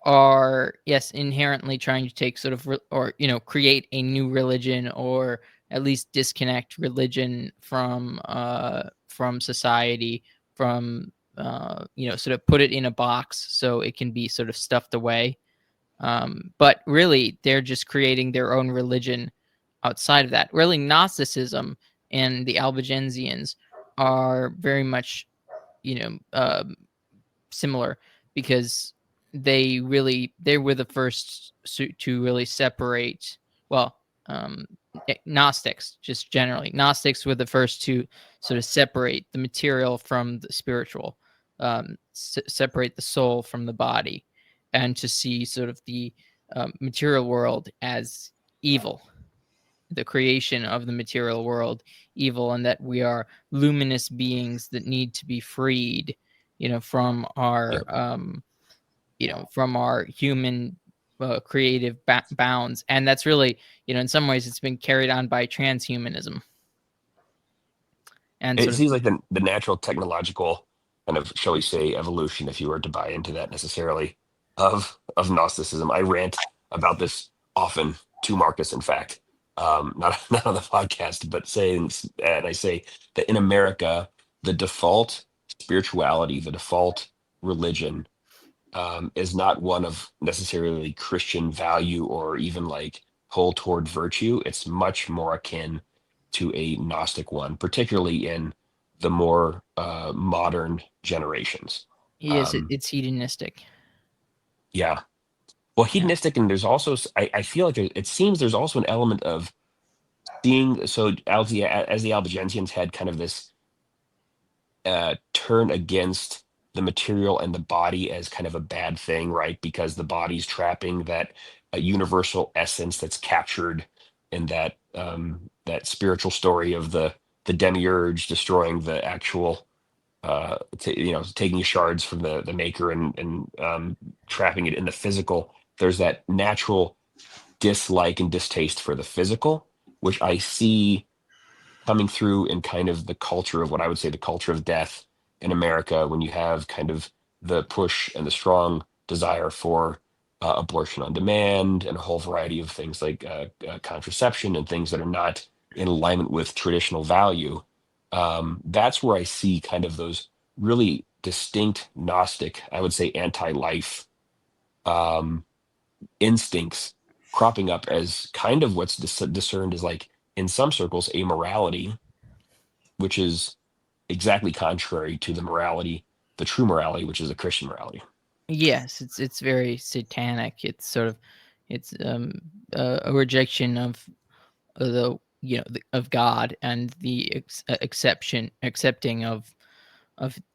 Speaker 1: are, yes, inherently trying to take sort of or, you know, create a new religion, or at least disconnect religion from society, from you know, sort of put it in a box so it can be sort of stuffed away. But really they're just creating their own religion outside of that. Really, Gnosticism and the Albigensians are very much, you know, similar, because they were the first to really separate, well, um Gnostics, just generally Gnostics were the first to sort of separate the material from the spiritual, separate the soul from the body, and to see sort of the material world as evil, the creation of the material world evil, and that we are luminous beings that need to be freed, you know, from
Speaker 3: Yeah.
Speaker 1: our you know, from our human creative bounds. And that's really, you know, in some ways it's been carried on by transhumanism and
Speaker 3: It
Speaker 1: sort of,
Speaker 3: seems like the natural technological kind of, shall we say, evolution, if you were to buy into that necessarily, of Gnosticism. I rant about this often to Marcus, in fact, not not on the podcast, but saying, and I say that in America, the default spirituality, the default religion, is not one of necessarily Christian value or even like pull toward virtue. It's much more akin to a Gnostic one, particularly in the more modern generations.
Speaker 1: yes,
Speaker 3: Um,
Speaker 1: it's hedonistic.
Speaker 3: yeah. Well,
Speaker 1: Yeah.
Speaker 3: hedonistic, and there's also, I feel like it seems there's also an element of seeing, so as the Albigensians had kind of this turn against the material and the body as kind of a bad thing, right? Because the body's trapping that universal essence that's captured in that spiritual story of the demiurge destroying the actual, taking shards from the maker and trapping it in the physical. There's that natural dislike and distaste for the physical, which I see coming through in kind of the culture of what I would say the culture of death in America, when you have kind of the push and the strong desire for abortion on demand and a whole variety of things like contraception and things that are not in alignment with traditional value. That's where I see kind of those really distinct Gnostic, I would say anti-life um, instincts cropping up as kind of what's discerned as like in some circles a morality, which is exactly contrary to the morality, the true morality, which is a Christian morality.
Speaker 1: Yes, it's very satanic. It's sort of, it's a rejection of the, you know, of God, and the accepting of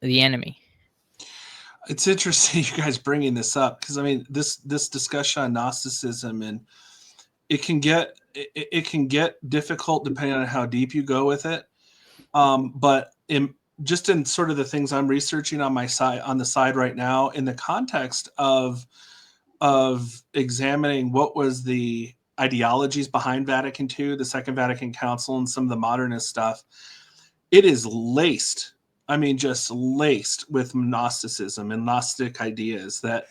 Speaker 1: the enemy.
Speaker 2: It's interesting you guys bringing this up, because I mean this discussion on Gnosticism, and it can get difficult depending on how deep you go with it. But just in sort of the things I'm researching on my side, on the side right now, in the context of examining what was the ideologies behind Vatican II, the Second Vatican Council, and some of the modernist stuff, it is laced. I mean, just laced with Gnosticism and Gnostic ideas that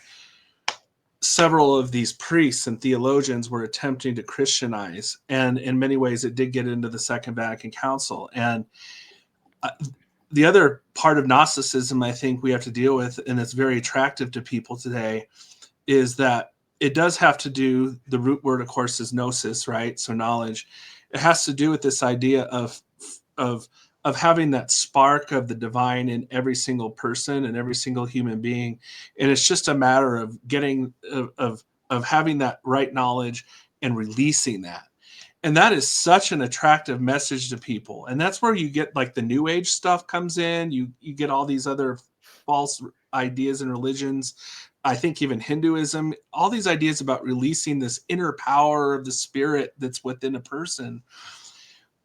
Speaker 2: several of these priests and theologians were attempting to Christianize. And in many ways, it did get into the Second Vatican Council. And uh, the other part of Gnosticism I think we have to deal with, and it's very attractive to people today, is that it does have to do, the root word, of course, is gnosis, right? So knowledge. It has to do with this idea of of having that spark of the divine in every single person and every single human being, and it's just a matter of getting of having that right knowledge and releasing that. And that is such an attractive message to people, and that's where you get like the new age stuff comes in. You get all these other false ideas and religions. I think even Hinduism, all these ideas about releasing this inner power of the spirit that's within a person.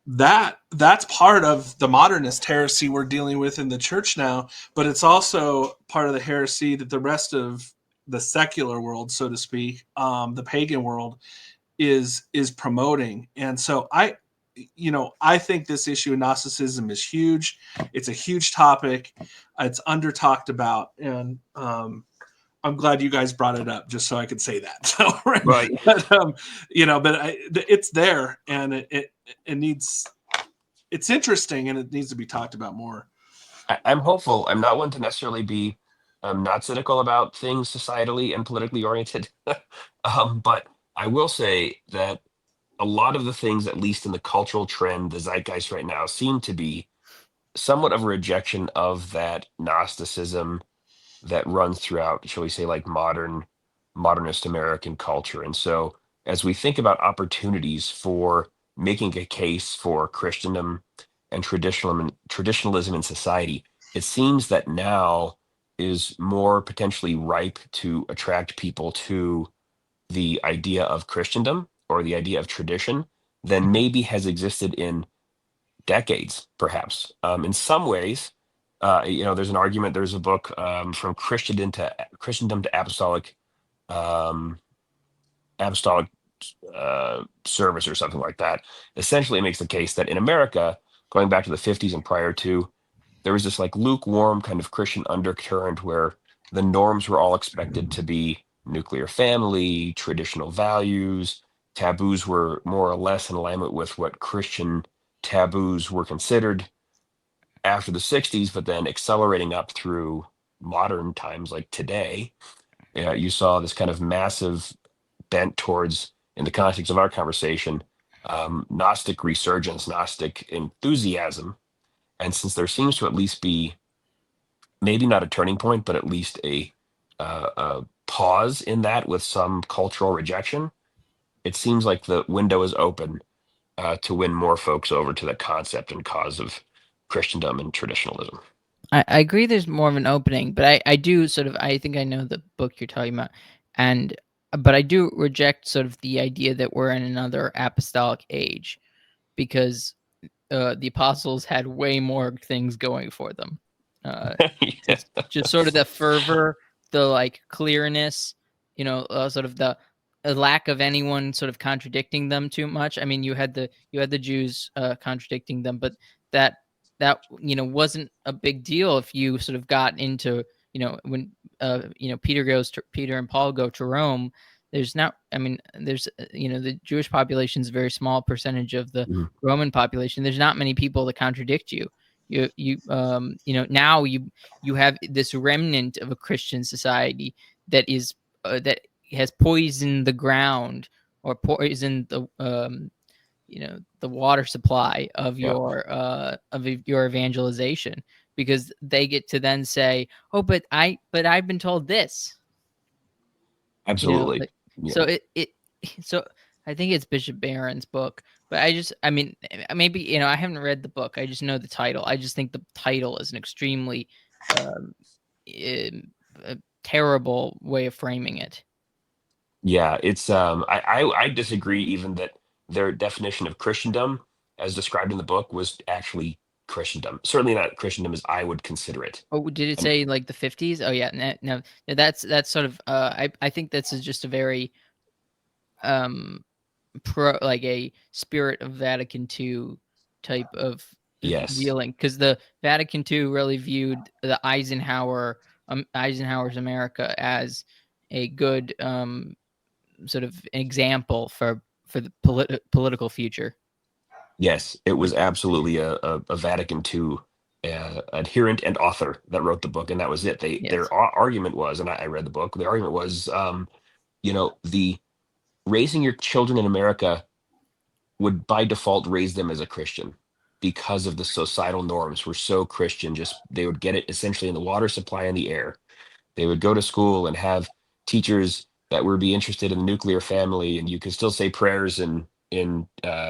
Speaker 2: that's part of the modernist heresy we're dealing with in the church now, but it's also part of the heresy that the rest of the secular world, so to speak, the pagan world, is promoting. And so I think this issue of Gnosticism is huge. It's a huge topic. It's under talked about, and I'm glad you guys brought it up just so I could say that. So,
Speaker 3: Right.
Speaker 2: but it's there, and it needs, it's interesting, and it needs to be talked about more.
Speaker 3: I'm hopeful. I'm not one to necessarily be not cynical about things societally and politically oriented. But I will say that a lot of the things, at least in the cultural trend, the zeitgeist right now, seem to be somewhat of a rejection of that Gnosticism that runs throughout, shall we say, like modernist American culture. And so, as we think about opportunities for making a case for Christendom and traditionalism in society, it seems that now is more potentially ripe to attract people to the idea of Christendom or the idea of tradition than maybe has existed in decades, perhaps. In some ways, there's an argument. There's a book from Christendom to um, Apostolic Service or something like that. Essentially, it makes the case that in America, going back to the 50s and prior to, there was this like lukewarm kind of Christian undercurrent where the norms were all expected to be nuclear family, traditional values, taboos were more or less in alignment with what Christian taboos were considered after the 60s, but then accelerating up through modern times like today. You saw this kind of massive bent towards, in the context of our conversation, Gnostic resurgence, Gnostic enthusiasm. And since there seems to at least be maybe not a turning point, but at least a pause in that with some cultural rejection, it seems like the window is open to win more folks over to the concept and cause of Christendom and traditionalism.
Speaker 1: I agree there's more of an opening, but I do sort of, I think I know the book you're talking about, and but I do reject sort of the idea that we're in another apostolic age, because the apostles had way more things going for them. Uh,
Speaker 3: Yeah.
Speaker 1: just sort of the fervor, the like clearness, sort of the lack of anyone sort of contradicting them too much. I mean, you had the Jews contradicting them, but that wasn't a big deal if you sort of got into, when Peter and Paul go to Rome. There's not, I mean, there's the Jewish population is a very small percentage of the
Speaker 3: Mhm.
Speaker 1: Roman population. There's not many people that contradict you. Now you have this remnant of a Christian society that has poisoned the ground, or poisoned the water supply of
Speaker 3: Yeah,
Speaker 1: your evangelization, because they get to then say, oh, but I've been told this.
Speaker 3: absolutely.
Speaker 1: Like, so
Speaker 3: Yeah,
Speaker 1: it so I think it's Bishop Barron's book, but I mean, maybe, I haven't read the book. I just know the title. I just think the title is an extremely um, um, a terrible way of framing it.
Speaker 3: yeah. It's I disagree even that their definition of Christendom, as described in the book, was actually Christendom. Certainly not Christendom as I would consider it.
Speaker 1: Oh, did it
Speaker 3: And
Speaker 1: say like the 50s? Oh yeah, no, no, that's sort of I think this is just a very um like a spirit of Vatican II type of
Speaker 3: yes,
Speaker 1: dealing, because the Vatican II really viewed the Eisenhower's America as a good sort of example for the political future.
Speaker 3: yes, it was absolutely a Vatican II adherent and author that wrote the book, and that was it. Their
Speaker 1: Yes.
Speaker 3: argument was, and I read the book. Their argument was, the raising your children in America would by default raise them as a Christian because of the societal norms were so Christian. Just they would get it essentially in the water supply and the air. They would go to school and have teachers that would be interested in the nuclear family, and you could still say prayers in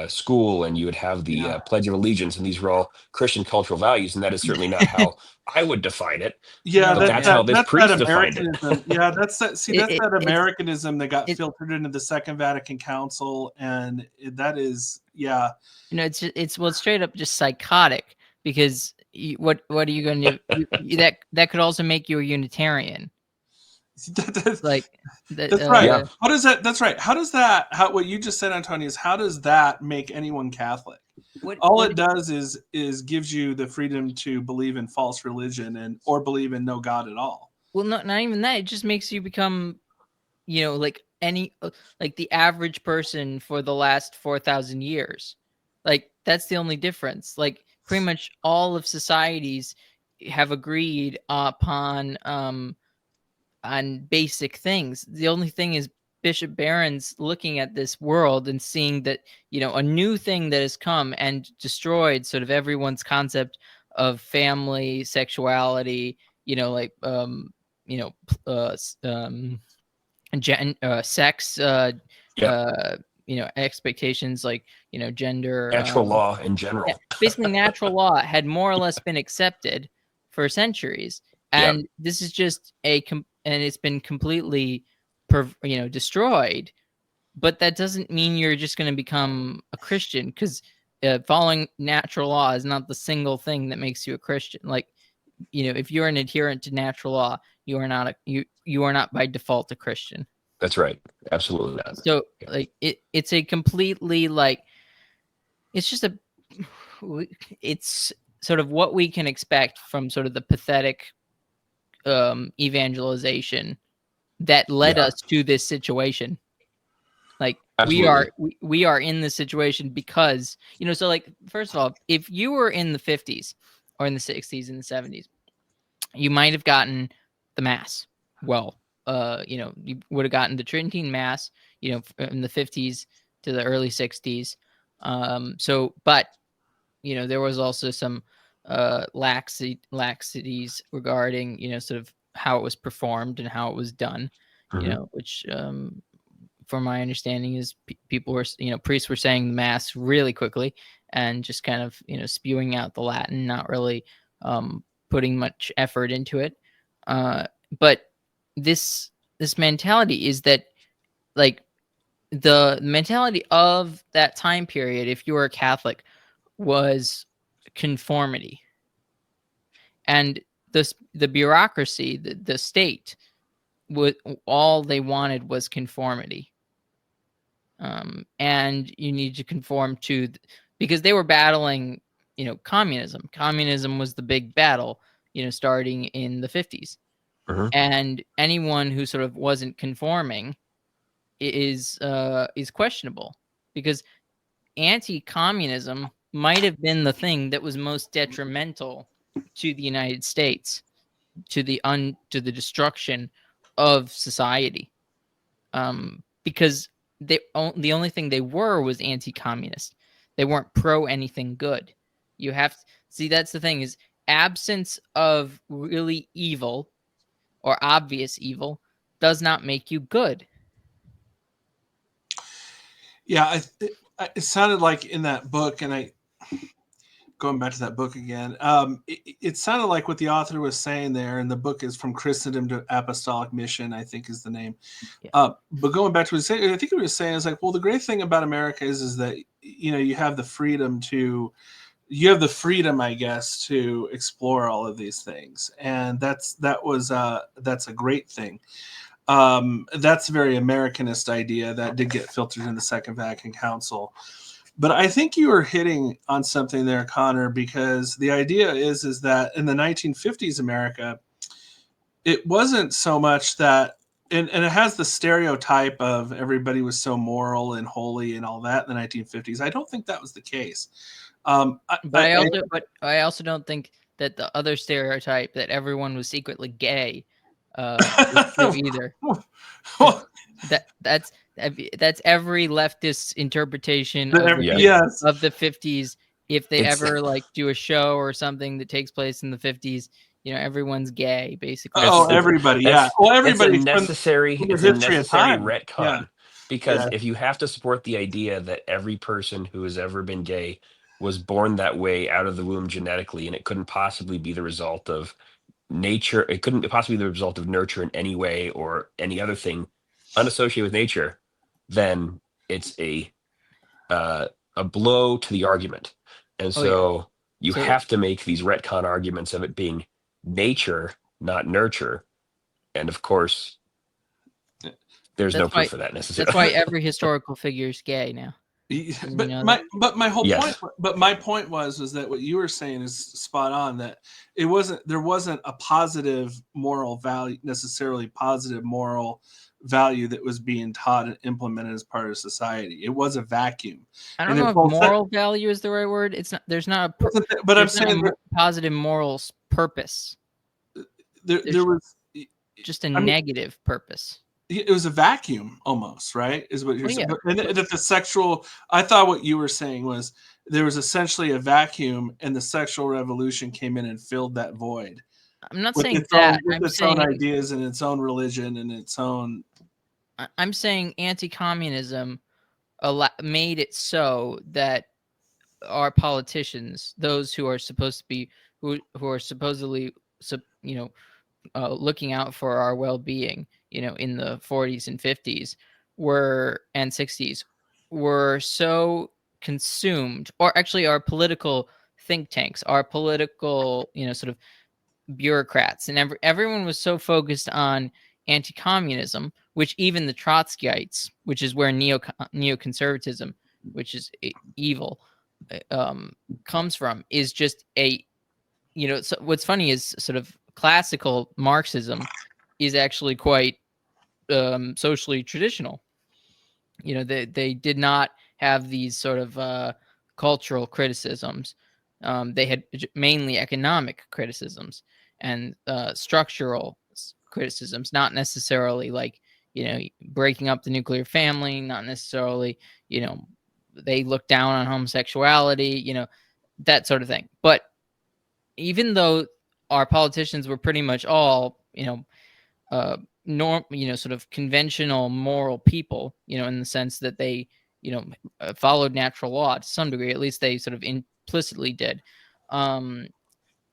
Speaker 3: school, and you would have the Pledge of Allegiance, and these were all Christian cultural values, and that is certainly not how I would define it.
Speaker 2: Yeah,
Speaker 3: but that's how this
Speaker 2: that's
Speaker 3: priest
Speaker 2: that
Speaker 3: defined it.
Speaker 2: Americanism. Yeah, that's that. See, that's that
Speaker 1: It's
Speaker 2: Americanism that got
Speaker 1: it,
Speaker 2: filtered into the Second Vatican Council, and that is, yeah.
Speaker 1: it's well, straight up just psychotic, because what are you going to that could also make you a Unitarian. Like
Speaker 2: That's right.
Speaker 3: Yeah.
Speaker 2: How does that? That's right. How does that? How what you just said, Antonio, is how does that make anyone Catholic? All it does is gives you the freedom to believe in false religion and or believe in no God at all.
Speaker 1: Well, not even that. It just makes you become, like like the average person for the last 4,000 years. Like that's the only difference. Like pretty much all of societies have agreed upon on basic things. The only thing is Bishop Barron's looking at this world and seeing that, a new thing that has come and destroyed sort of everyone's concept of family, sexuality, like, sex, expectations, like, gender,
Speaker 3: Natural law in general.
Speaker 1: yeah, basically natural law had more or less been accepted for centuries. And this is just and it's been completely, destroyed. But that doesn't mean you're just going to become a Christian, because following natural law is not the single thing that makes you a Christian. Like, if you're an adherent to natural law, you are not you are not by default a Christian.
Speaker 3: That's right. Absolutely not.
Speaker 1: So like it's a completely, like, it's just it's sort of what we can expect from sort of the pathetic evangelization that led us to this situation. Like,
Speaker 3: Absolutely.
Speaker 1: we are in this situation because, so, like, first of all, if you were in the 50s or in the 60s and the 70s, you might have gotten the Mass. Well, you would have gotten the Tridentine Mass, in the 50s to the early 60s. But there was also some laxities regarding, sort of how it was performed and how it was done, which, from my understanding, is people were, priests were saying the Mass really quickly and just kind of, spewing out the Latin, not really putting much effort into it. But this mentality is that, like, the mentality of that time period, if you were a Catholic, was conformity. And the bureaucracy, the state, all they wanted was conformity. And you need to conform to, because they were battling, communism. Communism was the big battle, starting in the 50s. And anyone who sort of wasn't conforming is questionable, because anti-communism might have been the thing that was most detrimental to the United States, to the destruction of society, because the only thing they were was anti-communist. They weren't pro anything good. You have to see, that's the thing, is absence of really evil or obvious evil does not make you good.
Speaker 2: Yeah, it sounded like in that book, and going back to that book again, it sounded like what the author was saying there, and the book is From Christendom to Apostolic Mission, I think is the name.
Speaker 1: Yeah.
Speaker 2: But going back to what he said, I think what he was saying is like, well, the great thing about America is that, you have the freedom I guess, to explore all of these things. And that's a great thing. That's a very Americanist idea that did get filtered in the Second Vatican Council. But I think you were hitting on something there, Connor, because the idea is that in the 1950s America, it wasn't so much that, and it has the stereotype of everybody was so moral and holy and all that in the 1950s. I don't think that was the case.
Speaker 1: But I also don't think that the other stereotype that everyone was secretly gay is true either. That's every leftist interpretation of the 50s. If they ever like do a show or something that takes place in the 50s, everyone's gay, basically.
Speaker 2: Everybody, yeah. Well, everybody.
Speaker 3: It's a necessary retcon. Because
Speaker 2: Yeah.
Speaker 3: if you have to support the idea that every person who has ever been gay was born that way out of the womb genetically, and it couldn't possibly be the result of nature, it couldn't possibly be the result of nurture in any way or any other thing unassociated with nature, then it's a blow to the argument. And
Speaker 1: Oh yeah.
Speaker 3: so you
Speaker 1: So
Speaker 3: have to make these retcon arguments of it being nature, not nurture. And of course, there's no
Speaker 1: that's why
Speaker 3: proof of that
Speaker 1: that's why
Speaker 3: necessarily.
Speaker 1: every historical figure is gay now. Didn't you know that?
Speaker 2: But my whole point,
Speaker 3: Yes.
Speaker 2: but my point was that what you were saying is spot on, that there wasn't a positive moral value, necessarily positive moral value, that was being taught and implemented as part of society. It was a vacuum.
Speaker 1: I don't
Speaker 2: And
Speaker 1: know
Speaker 2: it
Speaker 1: if
Speaker 2: both
Speaker 1: moral value is the right word. It's not.
Speaker 2: but I'm
Speaker 1: There's not a
Speaker 2: saying that
Speaker 1: positive moral purpose.
Speaker 2: there
Speaker 1: There's
Speaker 2: was,
Speaker 1: just a
Speaker 2: I mean,
Speaker 1: negative purpose.
Speaker 2: it was a vacuum almost, right? Is what you're
Speaker 1: Oh
Speaker 2: saying.
Speaker 1: yeah.
Speaker 2: But and that the sexual, I thought what you were saying was there was essentially a vacuum, and the sexual revolution came in and filled that void
Speaker 1: I'm not
Speaker 2: with
Speaker 1: saying that. I'm
Speaker 2: its own
Speaker 1: saying
Speaker 2: ideas and its own religion and its own.
Speaker 1: I'm saying anti-communism made it so that our politicians, those who are supposed to be who are supposedly you know looking out for our well-being, in the 40s and 50s and 60s, were so consumed, or actually our political think tanks, our political, sort of bureaucrats, and everyone was so focused on anti-communism, which even the Trotskyites, which is where neoconservatism, which is evil, comes from, is just so what's funny is sort of classical Marxism is actually quite socially traditional. They did not have these sort of cultural criticisms. They had mainly economic criticisms and structural criticisms, not necessarily like breaking up the nuclear family, not necessarily they look down on homosexuality, that sort of thing. But even though our politicians were pretty much all sort of conventional moral people, in the sense that they followed natural law to some degree, at least they sort of implicitly did. um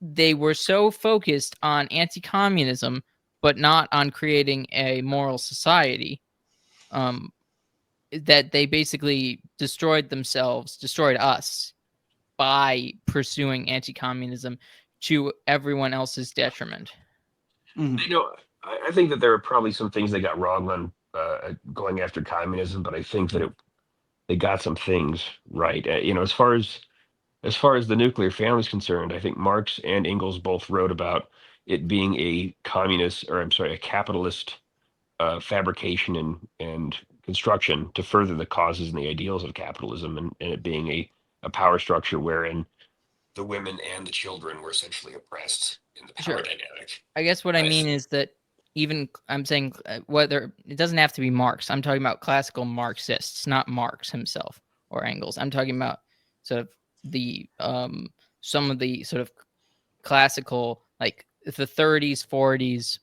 Speaker 1: they were so focused on anti-communism but not on creating a moral society, um that they basically destroyed us by pursuing anti-communism to everyone else's detriment.
Speaker 2: Mhm.
Speaker 3: You know, I think that there are probably some things they got wrong on going after communism, but I think that they got some things right. As far as the nuclear family is concerned, I think Marx and Engels both wrote about it being a communist, or I'm sorry, a capitalist fabrication and construction to further the causes and the ideals of capitalism, and it being a power structure wherein the women and the children were essentially oppressed in the power
Speaker 1: Sure.
Speaker 3: dynamic.
Speaker 1: I guess what I
Speaker 3: I
Speaker 1: mean is that even I'm saying whether it doesn't have to be Marx. I'm talking about classical Marxists, not Marx himself or Engels. I'm talking about sort of the some of the sort of classical, like the 30s, 40s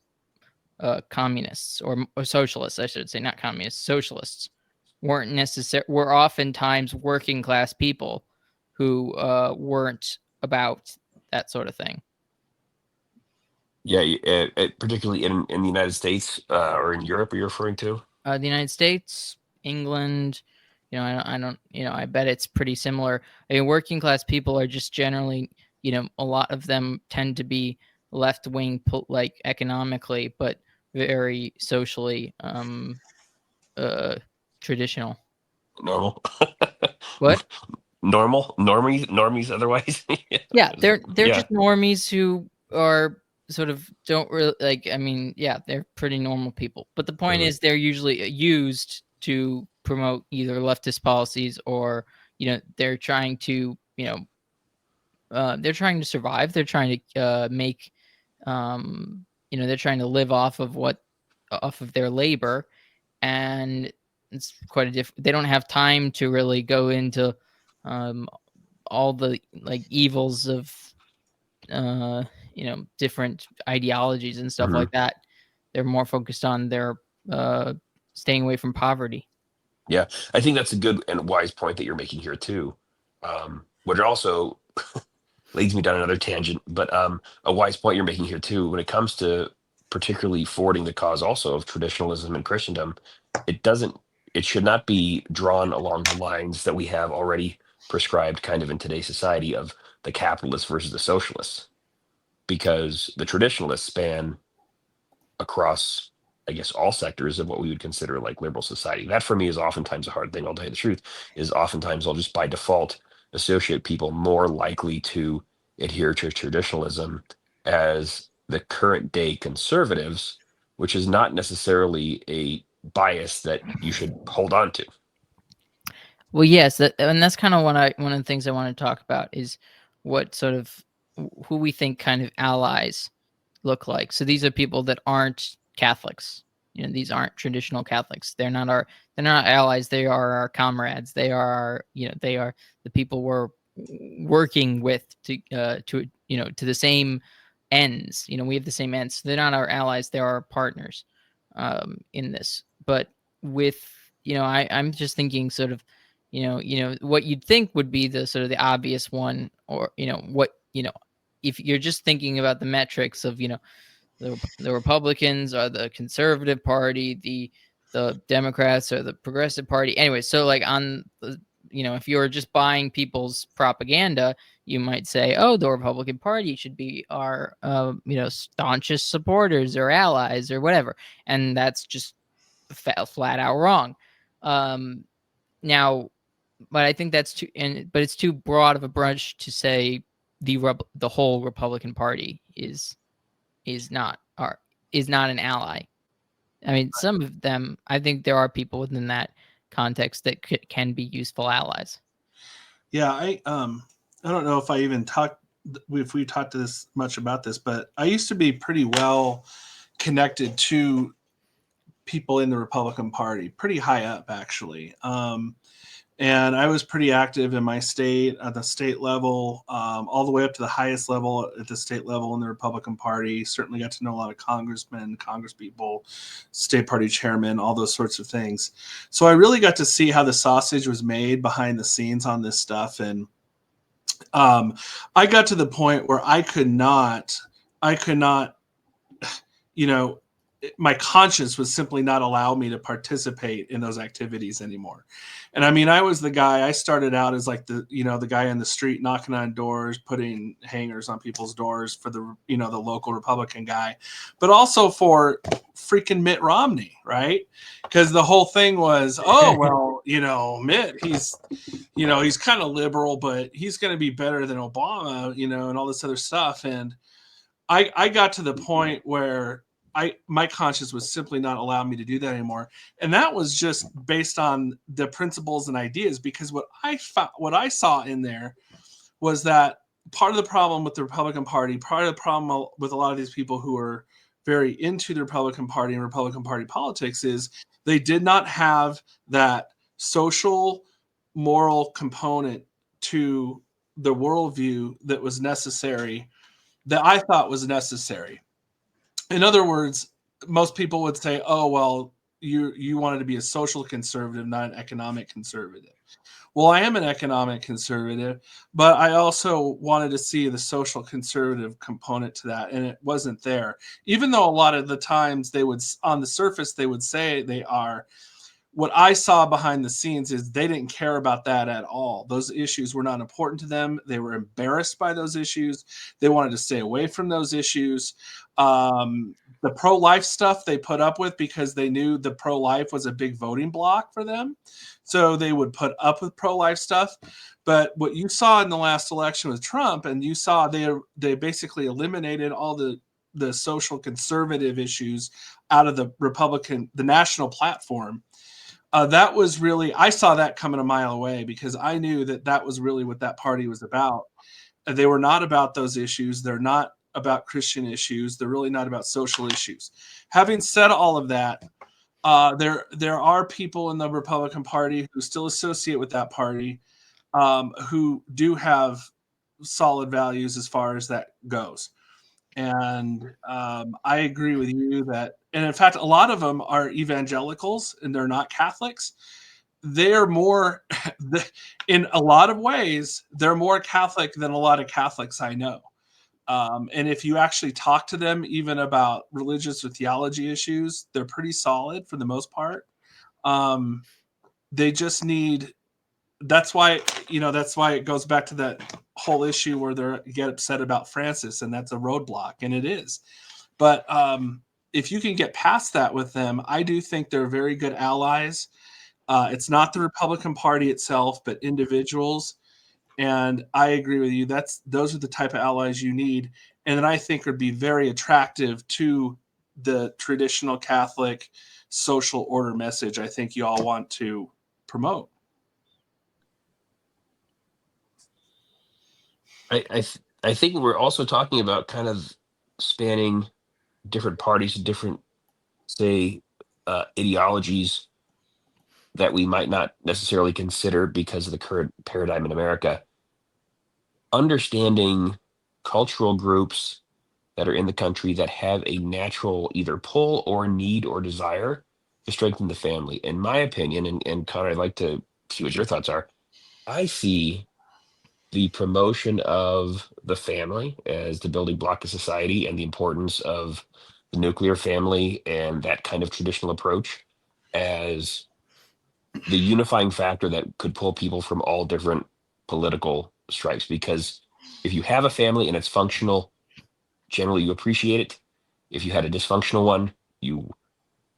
Speaker 1: communists or socialists, I should say, not communists, socialists were oftentimes working class people who weren't about that sort of thing.
Speaker 3: Yeah, particularly in the United States or in Europe, are you referring to?
Speaker 1: The United States, England, I don't, I bet it's pretty similar. I mean, working class people are just generally, a lot of them tend to be left wing, like economically, but very socially uh, traditional.
Speaker 3: Normal,
Speaker 1: What?
Speaker 3: normies. Otherwise,
Speaker 1: Yeah, they're
Speaker 3: yeah.
Speaker 1: just normies who are sort of don't really like. I mean, yeah, they're pretty normal people. But the point
Speaker 3: Mhm.
Speaker 1: is, they're usually used to promote either leftist policies or they're trying to they're trying to survive. They're trying to make they're trying to live off of their labor, and it's quite a different. They don't have time to really go into um all the like evils of uh, different ideologies and stuff
Speaker 3: Mhm.
Speaker 1: like that. They're more focused on their uh, staying away from poverty.
Speaker 3: Yeah, I think that's a good and wise point that you're making here too. What it also leads me down another tangent, but a wise point you're making here too, when it comes to particularly forwarding the cause also of traditionalism and Christendom, it doesn't, it should not be drawn along the lines that we have already prescribed kind of in today's society of the capitalists versus the socialists, because the traditionalists span across, I guess, all sectors of what we would consider like liberal society. That for me is oftentimes a hard thing. I'll tell you the truth, is oftentimes I'll just by default associate people more likely to adhere to traditionalism as the current day conservatives, which is not necessarily a bias that you should hold on to.
Speaker 1: Well, yes, and that's kind of one of the things I want to talk about is what sort of who we think kind of allies look like. So these are people that aren't Catholics. You know, these aren't traditional Catholics. They're not allies. They are our comrades. They are our, they are the people we're working with to to the same ends. You know, we have the same ends. So they're not our allies. They're our partners in this. But with I'm just thinking sort of what you'd think would be the sort of the obvious one, or if you're just thinking about the metrics of the Republicans or the Conservative Party, the Democrats or the Progressive Party. Anyway, so like on the if you're just buying people's propaganda, you might say, oh, the Republican Party should be our staunchest supporters or allies or whatever, and that's just flat out wrong. Now, but I think that's but it's too broad of a brush to say the whole Republican Party is not an ally. I mean, some of them, I think there are people within that context that can be useful allies.
Speaker 2: Yeah, I don't know if I even talked if we talked to this much about this, but I used to be pretty well connected to people in the Republican Party, pretty high up actually. And I was pretty active in my state at the state level, all the way up to the highest level at the state level in the Republican Party. Certainly got to know a lot of congressmen, congresspeople, state party chairmen, all those sorts of things. So I really got to see how the sausage was made behind the scenes on this stuff. And I got to the point where I could not, you know, my conscience would simply not allow me to participate in those activities anymore. And I mean, I was the guy, I started out as like the guy in the street knocking on doors, putting hangers on people's doors for the local Republican guy, but also for freaking Mitt Romney, right? Because the whole thing was, oh, well, Mitt, he's kind of liberal, but he's going to be better than Obama, and all this other stuff. And I got to the point where my conscience was simply not allowing me to do that anymore, and that was just based on the principles and ideas. Because what I saw in there was that part of the problem with the Republican Party, part of the problem with a lot of these people who are very into the Republican Party and Republican Party politics is they did not have that social moral component to the worldview that was necessary, that I thought was necessary. In other words, most people would say, "Oh, well, you wanted to be a social conservative, not an economic conservative." Well, I am an economic conservative, but I also wanted to see the social conservative component to that, and it wasn't there. Even though a lot of the times on the surface, they would say they are. What I saw behind the scenes is they didn't care about that at all. Those issues were not important to them. They were embarrassed by those issues. They wanted to stay away from those issues. The pro-life stuff they put up with because they knew the pro-life was a big voting block for them. So they would put up with pro-life stuff. But what you saw in the last election with Trump, and you saw they basically eliminated all the social conservative issues out of the national platform. That was really, I saw that coming a mile away, because I knew that was really what that party was about. They were not about those issues. They're not about Christian issues. They're really not about social issues. Having said all of that, there are people in the Republican Party who still associate with that party, who do have solid values as far as that goes. And I agree with you that, and in fact, a lot of them are evangelicals and they're not Catholics. they are more, in a lot of ways, they're more Catholic than a lot of Catholics I know. And if you actually talk to them, even about religious or theology issues, they're pretty solid for the most part. They just need. That's why it goes back to that whole issue where they get upset about Francis, and that's a roadblock, and it is. But if you can get past that with them, I do think they're very good allies. It's not the Republican Party itself, but individuals. And I agree with you. Those are the type of allies you need, and then I think would be very attractive to the traditional Catholic social order message I think you all want to promote.
Speaker 3: I think we're also talking about kind of spanning different parties, different, say, ideologies that we might not necessarily consider because of the current paradigm in America. Understanding cultural groups that are in the country that have a natural either pull or need or desire to strengthen the family. In my opinion, and Connor, I'd like to see what your thoughts are. I see the promotion of the family as the building block of society and the importance of the nuclear family and that kind of traditional approach as the unifying factor that could pull people from all different political stripes. Because if you have a family and it's functional, generally you appreciate it. If you had a dysfunctional one, you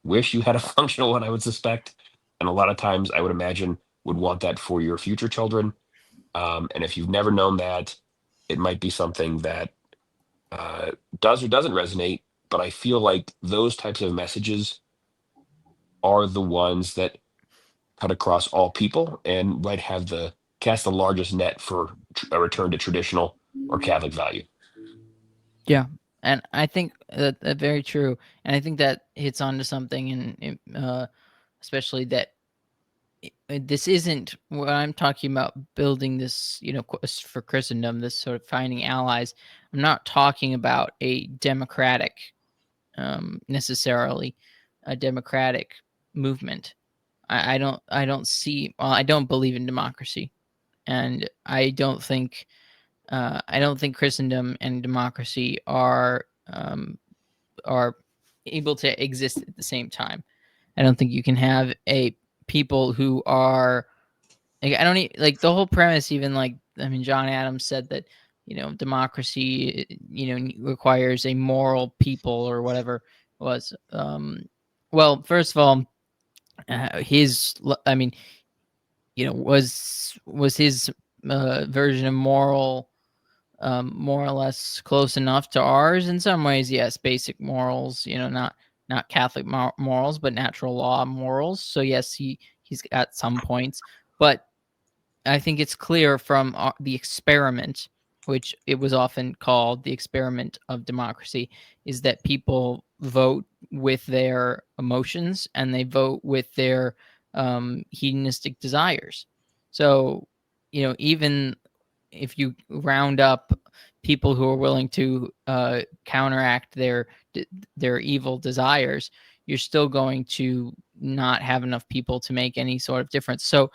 Speaker 3: wish you had a functional one, I would suspect. And a lot of times I would imagine would want that for your future children. And if you've never known that, it might be something that does or doesn't resonate. But I feel like those types of messages are the ones that cut across all people and might have the cast the largest net for a return to traditional or Catholic value.
Speaker 1: Yeah, and I think that very true, and I think that hits onto something, and especially that this isn't what I'm talking about. Building this, for Christendom, this sort of finding allies. I'm not talking about a democratic, necessarily, a democratic movement. I don't see. Well, I don't believe in democracy, and I don't think Christendom and democracy are able to exist at the same time. I don't think you can have a people who are like, I don't like the whole premise. Even like, I mean, John Adams said that democracy requires a moral people or whatever it was. Well, first of all, I mean, was his version of moral more or less close enough to ours in some ways? Yes, basic morals, not Catholic morals, but natural law morals. So yes, he's got some points, but I think it's clear from the experiment, which it was often called the experiment of democracy, is that people vote with their emotions and they vote with their hedonistic desires. So, even if you round up people who are willing to counteract their evil desires, you're still going to not have enough people to make any sort of difference. So,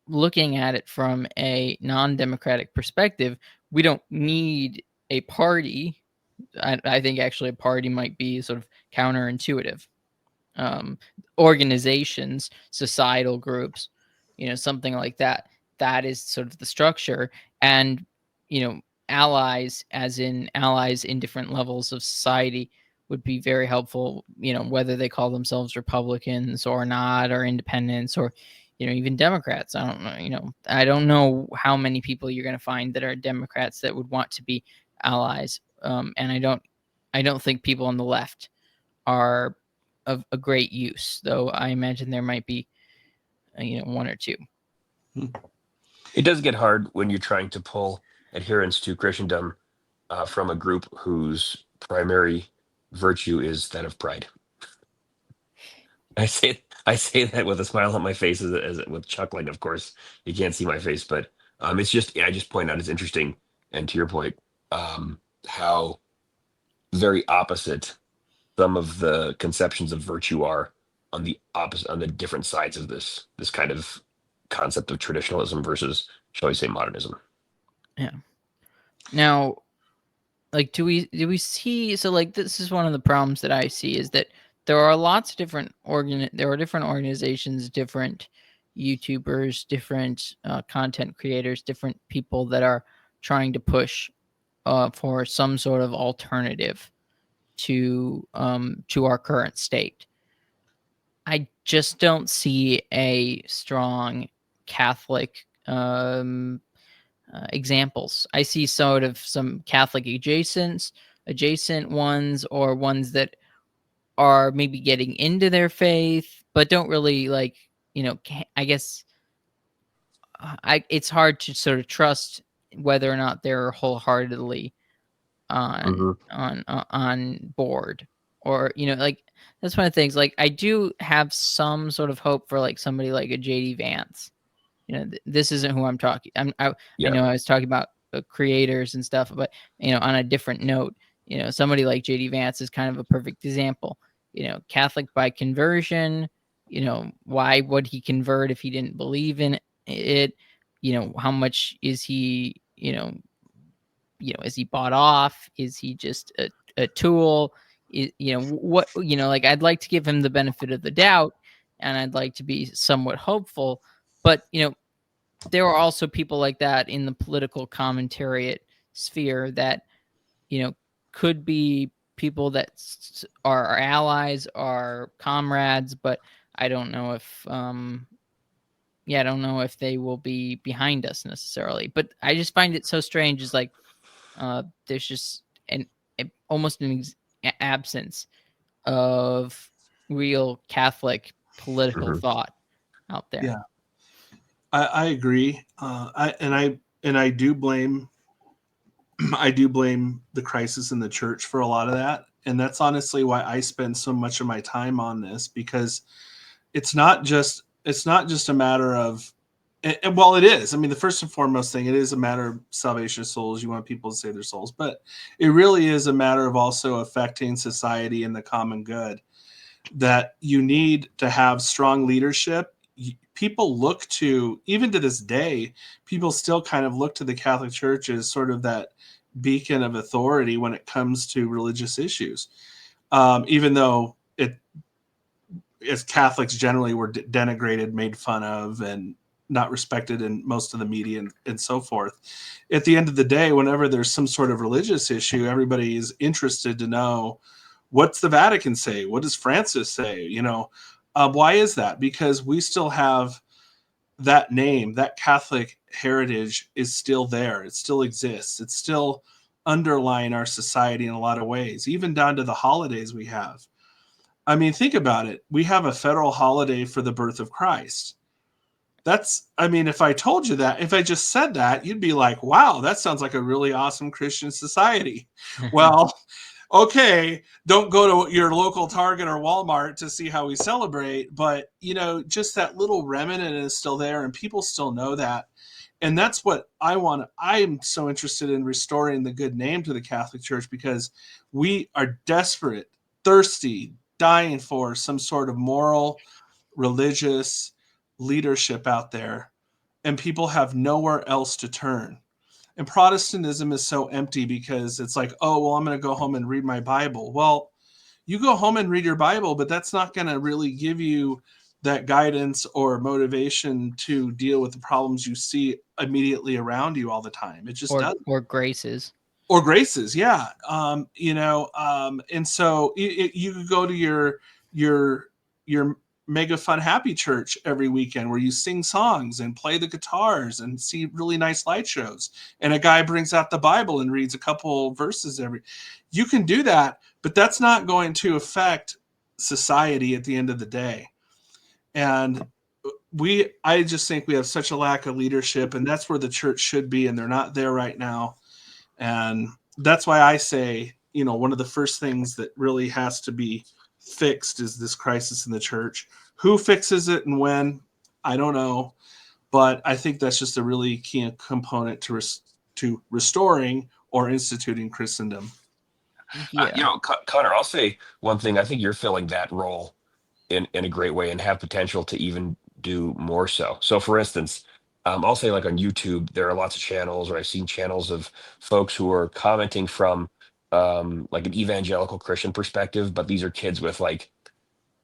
Speaker 1: looking at it from a non-democratic perspective, we don't need a party. I think actually a party might be sort of counterintuitive. Organizations, societal groups, something like that. That is sort of the structure, and allies, as in allies in different levels of society, would be very helpful. Whether they call themselves Republicans or not, or independents, or even Democrats. I don't know. I don't know how many people you're going to find that are Democrats that would want to be allies. And I don't think people on the left are of a great use, though I imagine there might be, one or two.
Speaker 3: It does get hard when you're trying to pull adherents to Christendom from a group whose primary virtue is that of pride. I say that with a smile on my face, as with chuckling. Of course, you can't see my face, but it's just I just point out it's interesting, and to your point, how very opposite some of the conceptions of virtue are the opposite, on the different sides of this kind of concept of traditionalism versus, shall we say, modernism.
Speaker 1: Yeah. Now, like, do we see? So, like, this is one of the problems that I see is that there are lots of different there are different organizations, different YouTubers, different content creators, different people that are trying to push for some sort of alternative to our current state. I just don't see a strong Catholic examples. I see sort of some Catholic adjacent ones, or ones that are maybe getting into their faith, but don't really like, I guess it's hard to sort of trust whether or not they're wholeheartedly on
Speaker 3: Mm-hmm.
Speaker 1: on board, or like, that's one of the things. Like, I do have some sort of hope for like somebody like a JD Vance. This isn't who I'm talking. I
Speaker 3: Yeah.
Speaker 1: know I was talking about creators and stuff, but on a different note, somebody like JD Vance is kind of a perfect example. Catholic by conversion. Why would he convert if he didn't believe in it? How much is he? Is he bought off? Is he just a tool? What, like, I'd like to give him the benefit of the doubt, and I'd like to be somewhat hopeful, but there are also people like that in the political commentariat sphere that could be people that are our allies, our comrades, but I don't know if I don't know if they will be behind us necessarily. But I just find it so strange. Is like there's just almost an absence of real Catholic political
Speaker 3: Mm-hmm.
Speaker 1: thought out there.
Speaker 2: Yeah, I agree. I do blame I do blame the crisis in the church for a lot of that, and that's honestly why I spend so much of my time on this, because it's not just a matter of, and well, it is. I mean, the first and foremost thing, it is a matter of salvation of souls. You want people to save their souls, but it really is a matter of also affecting society and the common good. That you need to have strong leadership. People look to, even to this day, people still kind of look to the Catholic Church as sort of that beacon of authority when it comes to religious issues. Even though it, as Catholics generally were denigrated, made fun of, and not respected in most of the media and so forth. At the end of the day, whenever there's some sort of religious issue, everybody is interested to know, what's the Vatican say? What does Francis say? Why is that? Because we still have that name, that Catholic heritage is still there. It still exists. It's still underlying our society in a lot of ways, even down to the holidays we have. I mean, think about it. We have a federal holiday for the birth of Christ. I mean, if I told you that, if I just said that, you'd be like, wow, that sounds like a really awesome Christian society. Well, okay, don't go to your local Target or Walmart to see how we celebrate, but just that little remnant is still there, and people still know that. And that's what I want. I'm so interested in restoring the good name to the Catholic Church, because we are desperate, thirsty, dying for some sort of moral, religious leadership out there, and people have nowhere else to turn. And Protestantism is so empty because it's like, oh, well, I'm going to go home and read my Bible. Well, you go home and read your Bible, but that's not going to really give you that guidance or motivation to deal with the problems you see immediately around you all the time. It just doesn't.
Speaker 1: Or graces.
Speaker 2: Or graces, yeah. And so you could go to your mega fun happy church every weekend where you sing songs and play the guitars and see really nice light shows, and a guy brings out the Bible and reads a couple verses you can do that, but that's not going to affect society at the end of the day. And I just think we have such a lack of leadership, and that's where the church should be, and they're not there right now. And that's why I say, one of the first things that really has to be fixed is this crisis in the church. Who fixes it and when, I don't know. But I think that's just a really key component to restoring or instituting Christendom.
Speaker 1: Yeah.
Speaker 3: Connor, I'll say one thing. I think you're filling that role in a great way and have potential to even do more so. So, for instance, I'll say like on YouTube, there are lots of channels, or I've seen channels of folks who are commenting from like an evangelical Christian perspective, but these are kids with like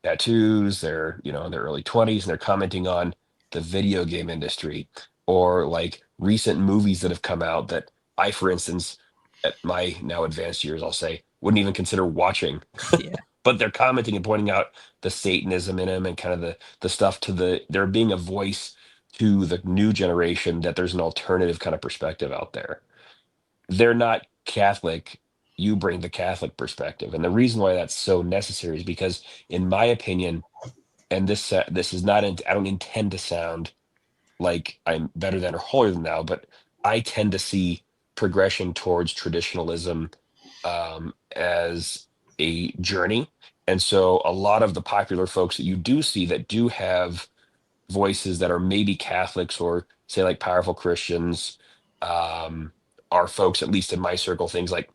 Speaker 3: tattoos, they're, you know, in their early 20s, and they're commenting on the video game industry or like recent movies that have come out that I, for instance, at my now advanced years, I'll say, wouldn't even consider watching.
Speaker 1: Yeah.
Speaker 3: But they're commenting and pointing out the Satanism in them and kind of the stuff to the there being a voice to the new generation that there's an alternative kind of perspective out there. They're not Catholic. You bring the Catholic perspective. And the reason why that's so necessary is because, in my opinion, and this is not, I don't intend to sound like I'm better than or holier than thou, but I tend to see progression towards traditionalism as a journey. And so a lot of the popular folks that you do see that do have voices that are maybe Catholics or say like powerful Christians um, are folks, at least in my circle, things like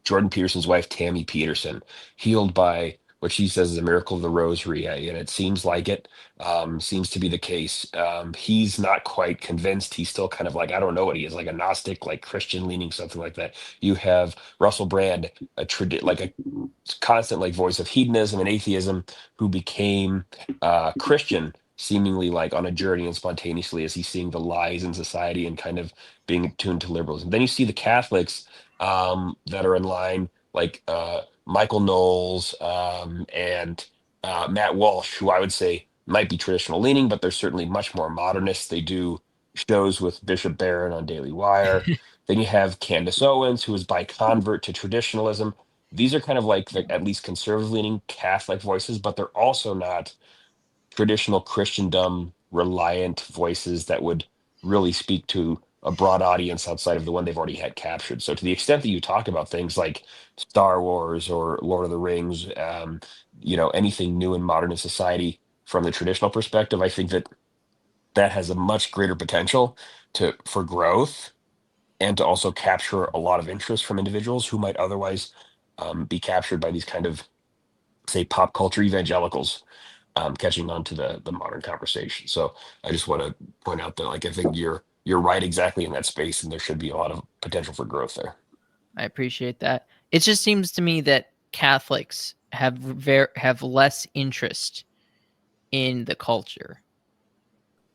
Speaker 3: Jordan Peterson's wife, Tammy Peterson, healed by what she says is a miracle of the rosary. And it seems like it seems to be the case. He's not quite convinced. He's still kind of like, I don't know what he is, like a Gnostic, like Christian leaning, something like that. You have Russell Brand, like a constant like voice of hedonism and atheism, who became Christian seemingly like on a journey and spontaneously as he's seeing the lies in society and kind of being attuned to liberalism. Then you see the Catholics that are in line, like Michael Knowles and Matt Walsh, who I would say might be traditional leaning, but they're certainly much more modernist. They do shows with Bishop Barron on Daily Wire. Then you have Candace Owens, who is by convert to traditionalism. These are kind of like the at least conservative leaning Catholic voices, but they're also not traditional Christendom reliant voices that would really speak to a broad audience outside of the one they've already had captured. So, to the extent that you talk about things like Star Wars or Lord of the Rings, you know, anything new and modern in society from the traditional perspective, I think that that has a much greater potential to for growth and to also capture a lot of interest from individuals who might otherwise be captured by these kind of say pop culture evangelicals catching on to the modern conversation. So I just want to point out that like I think you're right exactly in that space, and there should be a lot of potential for growth there.
Speaker 1: I appreciate that. It just seems to me that Catholics have less interest in the culture.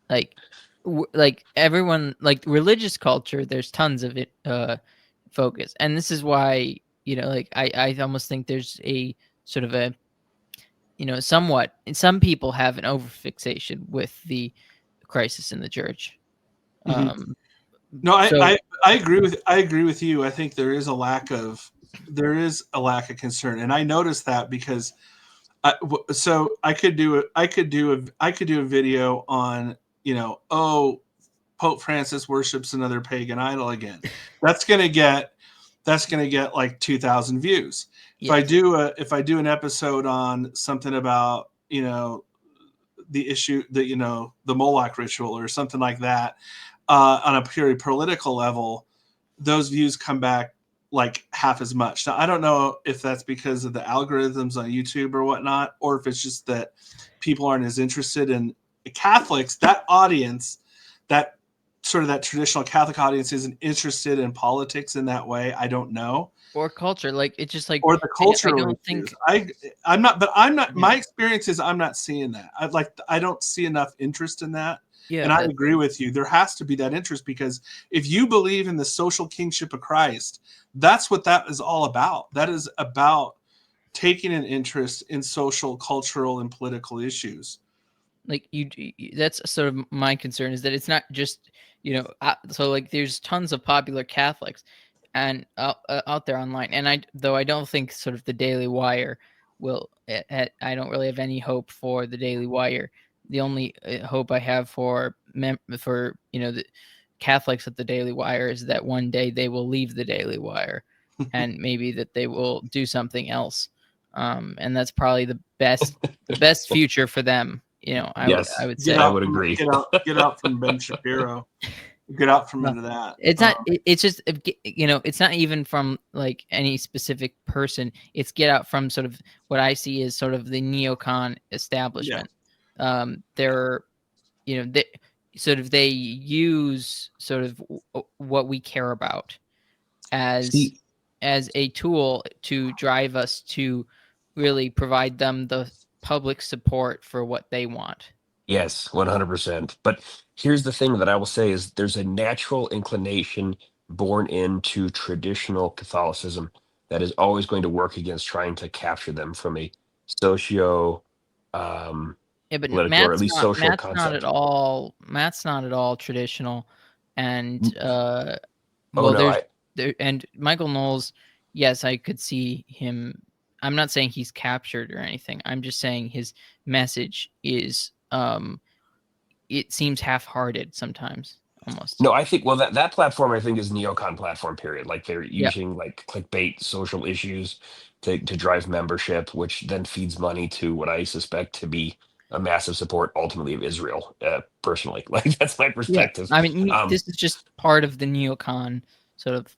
Speaker 1: Like like everyone, like religious culture, there's tons of it focus. And this is why, you know, like I almost think there's a sort of a, you know, somewhat, and some people have an overfixation with the crisis in the church.
Speaker 2: Mhm.
Speaker 1: Um
Speaker 2: No,
Speaker 1: so
Speaker 2: I agree with you. I think there is a lack of concern, and I noticed that because so I could do a video on, you know, oh, Pope Francis worships another pagan idol again. That's gonna get like 2,000 views.
Speaker 1: yes.
Speaker 2: If I do an episode on something about, you know, the issue that, you know, the Moloch ritual or something like that, on a purely political level, those views come back like half as much. Now, I don't know if that's because of the algorithms on YouTube or whatnot, or if it's just that people aren't as interested in Catholics. That audience, that sort of that traditional Catholic audience, isn't interested in politics in that way. I don't know,
Speaker 1: Or culture, like it's just like
Speaker 2: or the
Speaker 1: I
Speaker 2: cultural
Speaker 1: don't
Speaker 2: issues.
Speaker 1: think
Speaker 2: I'm not, but I'm not.
Speaker 1: yeah.
Speaker 2: My experience is I'm not seeing that. I don't see enough interest in that.
Speaker 1: Yeah,
Speaker 2: And I
Speaker 1: that's
Speaker 2: agree with you. There has to be that interest, because if you believe in the social kingship of Christ, that's what that is all about. That is about taking an interest in social, cultural, and political issues.
Speaker 1: like that's sort of my concern, is that it's not just, you know, so like there's tons of popular Catholics and out there online, and I don't think sort of the Daily Wire will I don't really have any hope for the Daily Wire. The only hope I have for for, you know, the Catholics at the Daily Wire is that one day they will leave the Daily Wire, and maybe that they will do something else, and that's probably the best future for them. You know, I
Speaker 3: Yes,
Speaker 1: would
Speaker 2: Get
Speaker 1: say.
Speaker 3: I
Speaker 2: out
Speaker 3: would
Speaker 2: from
Speaker 3: agree.
Speaker 2: get out from Ben Shapiro. get out from
Speaker 1: No,
Speaker 2: under that.
Speaker 1: it's not. It's just it's not even from like any specific person. It's get out from sort of what I see as sort of the neocon establishment. They're they sort of they use sort of what we care about as
Speaker 3: See,
Speaker 1: a tool to drive us to really provide them the public support for what they want.
Speaker 3: yes, 100%. But here's the thing that I will say is there's a natural inclination born into traditional Catholicism that is always going to work against trying to capture them from a socio um,
Speaker 1: Yeah, but
Speaker 3: political or at least social concept.
Speaker 1: Matt's not at all traditional, and
Speaker 3: N- Oh
Speaker 1: well,
Speaker 3: no, I
Speaker 1: there and Michael Knowles. Yes, I could see him. I'm not saying he's captured or anything. I'm just saying his message is it seems half-hearted sometimes, almost.
Speaker 3: no, I think well that platform I think is neocon platform period. Like they're
Speaker 1: Yeah,
Speaker 3: using like clickbait social issues to drive membership, which then feeds money to what I suspect to be a massive support ultimately of Israel. Personally, like that's my
Speaker 1: yeah.
Speaker 3: perspective.
Speaker 1: I mean,
Speaker 3: Um,
Speaker 1: this is just part of the neocon sort of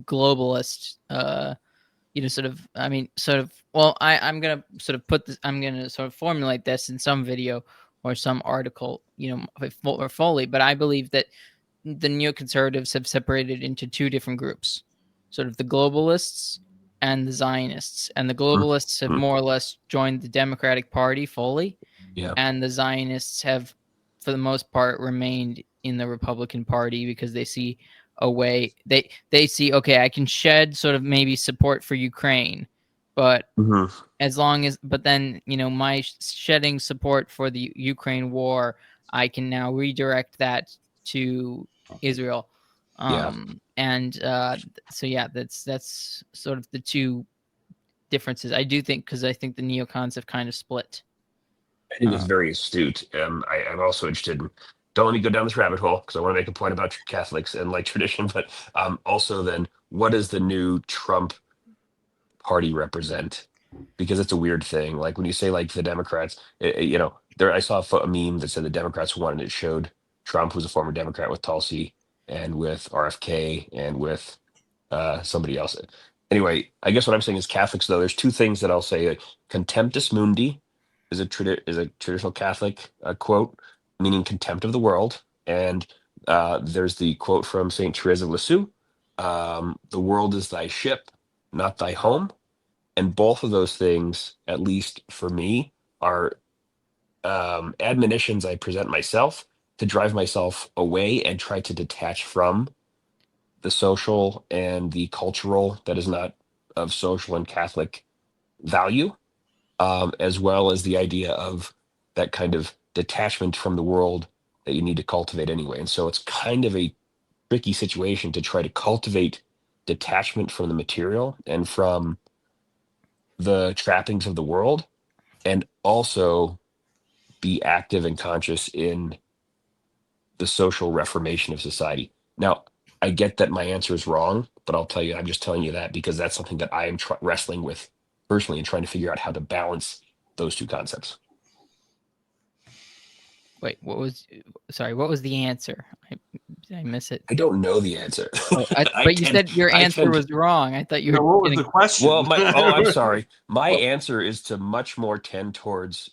Speaker 1: globalist sort of I mean sort of well I'm gonna sort of put this I'm gonna sort of formulate this in some video or some article or fully, but I believe that the neoconservatives have separated into two different groups, sort of the globalists and the Zionists, and the
Speaker 3: mm,
Speaker 1: globalists have
Speaker 3: mm,
Speaker 1: more or less joined the Democratic Party fully,
Speaker 3: yeah.
Speaker 1: and the Zionists have, for the most part, remained in the Republican Party because they see a way they see, okay, I can shed sort of maybe support for Ukraine, but
Speaker 3: Mhm.
Speaker 1: as long as but then my shedding support for the Ukraine war, I can now redirect that to Israel.
Speaker 3: Yeah,
Speaker 1: And so yeah, that's sort of the two differences. I do think, because I think the neocons have kind of split.
Speaker 3: I think it's
Speaker 1: um,
Speaker 3: very astute. I'm also interested in. Don't let me go down this rabbit hole because I want to make a point about Catholics and like tradition, but also then what does the new Trump party represent? Because it's a weird thing. Like when you say like the Democrats, there I saw a meme that said the Democrats won, and it showed Trump, who's a former Democrat, with Tulsi and with RFK and with somebody else. Anyway, I guess what I'm saying is Catholics though. There's two things that I'll say. Like, contemptus mundi is a traditional Catholic quote meaning contempt of the world, and there's the quote from Saint Therese of Lisieux, "The world is thy ship, not thy home." And both of those things, at least for me, are admonitions I present myself to drive myself away and try to detach from the social and the cultural that is not of social and Catholic value, as well as the idea of that kind of detachment from the world that you need to cultivate anyway. And so it's kind of a tricky situation to try to cultivate detachment from the material and from the trappings of the world, and also be active and conscious in the social reformation of society. Now, I get that my answer is wrong, but I'll tell you, I'm just telling you that because that's something that I am wrestling with personally and trying to figure out how to balance those two concepts.
Speaker 1: Wait, what was the answer? Did I miss it?
Speaker 3: I don't know the answer.
Speaker 1: Oh,
Speaker 3: I
Speaker 1: but you
Speaker 3: tend,
Speaker 1: said your
Speaker 3: I
Speaker 1: answer
Speaker 3: tend,
Speaker 1: was wrong. I thought you
Speaker 2: No,
Speaker 1: were
Speaker 2: what was
Speaker 1: gonna
Speaker 2: the question?
Speaker 3: I'm sorry. My
Speaker 1: well,
Speaker 3: answer is to much more tend towards